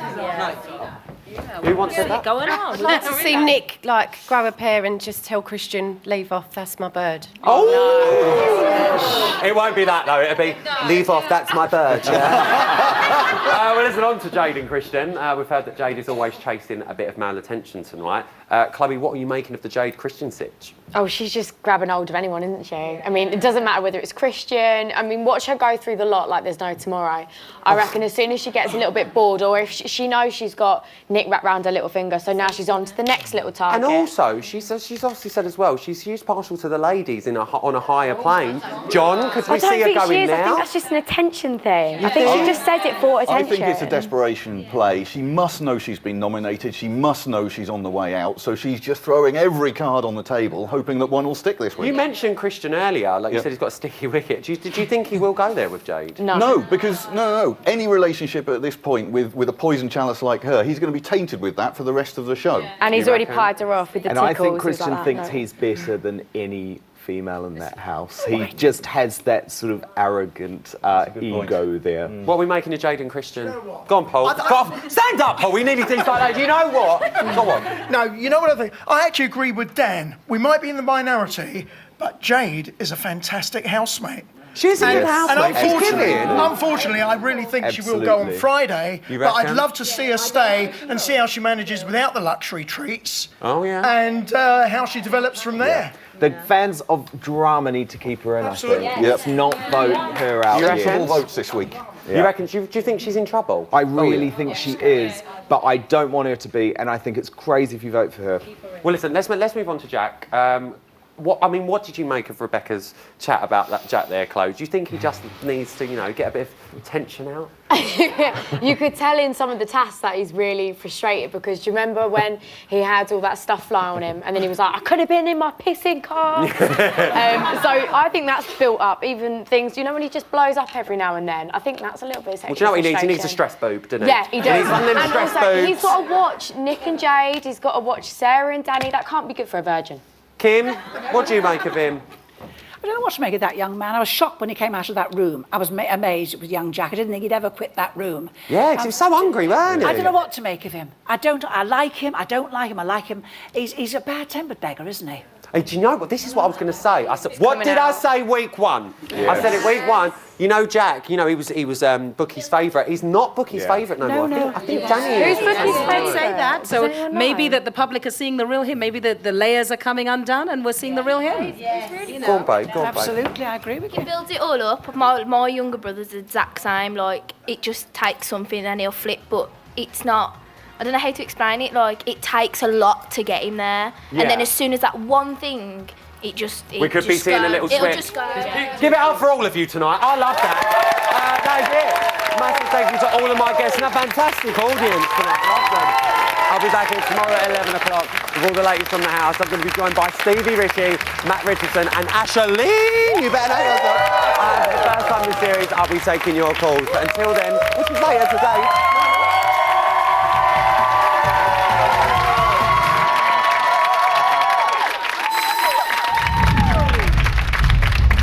Speaker 1: Who wants to that?
Speaker 24: Going on? I'd like to see Nick grab a pair and just tell Christian, leave off, that's my bird.
Speaker 1: Oh! It won't be that though. It'll be leave off. That's my bird. Yeah. Well, listen on to Jade and Christian. We've heard that Jade is always chasing a bit of male attention tonight. Chloe, what are you making of the Jade Christian sitch?
Speaker 13: Oh, she's just grabbing hold of anyone, isn't she? I mean, it doesn't matter whether it's Christian. I mean, watch her go through the lot like there's no tomorrow. I reckon as soon as she gets a little bit bored, or if she knows she's got Nick wrapped round her little finger, so now she's on to the next little target.
Speaker 1: And also, she's obviously said as well, she's partial to the ladies on a higher plane. John, because we see her going now.
Speaker 13: I think that's just an attention thing. I think she just says it for attention.
Speaker 5: I think it's a desperation play. She must know she's been nominated. She must know she's on the way out. So she's just throwing every card on the table, hoping that one will stick this week.
Speaker 1: You mentioned Christian earlier, like you said he's got a sticky wicket. Did you think he will go there with Jade?
Speaker 5: No, because no. Any relationship at this point with a poison chalice like her, he's going to be tainted with that for the rest of the show.
Speaker 13: And he's already pied her off with the tickles.
Speaker 2: And I think Christian
Speaker 13: like
Speaker 2: thinks he's better than any female in that house. He just has that sort of arrogant ego there.
Speaker 1: What are we making of Jade and Christian? Go on, Paul. Go on. Stand up, Paul. We nearly things like that. You know what? Go on.
Speaker 14: No, you know what I think? I actually agree with Dan. We might be in the minority, but Jade is a fantastic housemate.
Speaker 1: She's a good housemate.
Speaker 14: And unfortunately, I really think she will go on
Speaker 2: Absolutely.
Speaker 14: Friday.
Speaker 1: You
Speaker 14: But I'd
Speaker 1: reckon?
Speaker 14: love to see her stay and see how she manages without the luxury treats.
Speaker 1: Oh, yeah.
Speaker 14: And how she develops from there.
Speaker 2: The fans of drama need to keep her in,
Speaker 14: Absolutely.
Speaker 2: I think. Let's not vote her out.
Speaker 1: You reckon?
Speaker 5: All votes this week.
Speaker 1: You reckon? Do you think she's in trouble?
Speaker 2: I really think she is, but I don't want her to be, and I think it's crazy if you vote for her.
Speaker 1: Well, listen. Let's move on to Jack. What did you make of Rebecca's chat about that Jack there, Chloe? Do you think he just needs to, get a bit of tension out?
Speaker 13: You could tell in some of the tasks that he's really frustrated because do you remember when he had all that stuff fly on him and then he was like, I could have been in my pissing car. So I think that's built up. Even things, when he just blows up every now and then. I think that's a little bit of sexual
Speaker 1: Well, do you know what he needs? He needs a
Speaker 13: frustration.
Speaker 1: stress boob, doesn't he?
Speaker 13: Yeah, he does.
Speaker 1: He needs one of them
Speaker 13: And
Speaker 1: stress
Speaker 13: also,
Speaker 1: boobs.
Speaker 13: he's got to watch Nick and Jade. He's got to watch Sarah and Danny. That can't be good for a virgin.
Speaker 1: Kim, what do you make of him?
Speaker 9: I don't know what to make of that young man. I was shocked when he came out of that room. I was amazed it was young Jack. I didn't think he'd ever quit that room.
Speaker 1: Yeah, because he was so hungry, weren't he?
Speaker 9: I don't know what to make of him. I like him. I don't like him. I like him. He's a bad-tempered beggar, isn't he?
Speaker 1: Hey, do you know what? This is what I was going to say. I said, what did I say week 1? I said it week 1. You know, Jack. You know, he was Bookie's favourite. He's not Bookie's favourite no more. I think Danny is.
Speaker 24: Who's Bookie's favourite?
Speaker 6: Say that. So maybe that the public are seeing the real him. Maybe the layers are coming undone, and we're seeing the real him.
Speaker 1: Go on, babe. Go on, babe.
Speaker 6: Absolutely, I agree with you.
Speaker 7: He builds it all up. My younger brother's the exact same. Like, it just takes something and he'll flip, but it's not. I don't know how to explain it. Like, it takes a lot to get him there, and then as soon as that one thing, we could
Speaker 1: be seeing a little switch.
Speaker 7: It'll just go.
Speaker 1: Give it up for all of you tonight. I love that. That is it. Massive thank you to all of my guests and a fantastic audience tonight. Love them. I'll be back here tomorrow at 11 o'clock with all the latest from the house. I'm going to be joined by Stevie Ritchie, Matt Richardson and Asher Lee. You better know yourself. For the first time in the series, I'll be taking your calls. But until then, which is later today,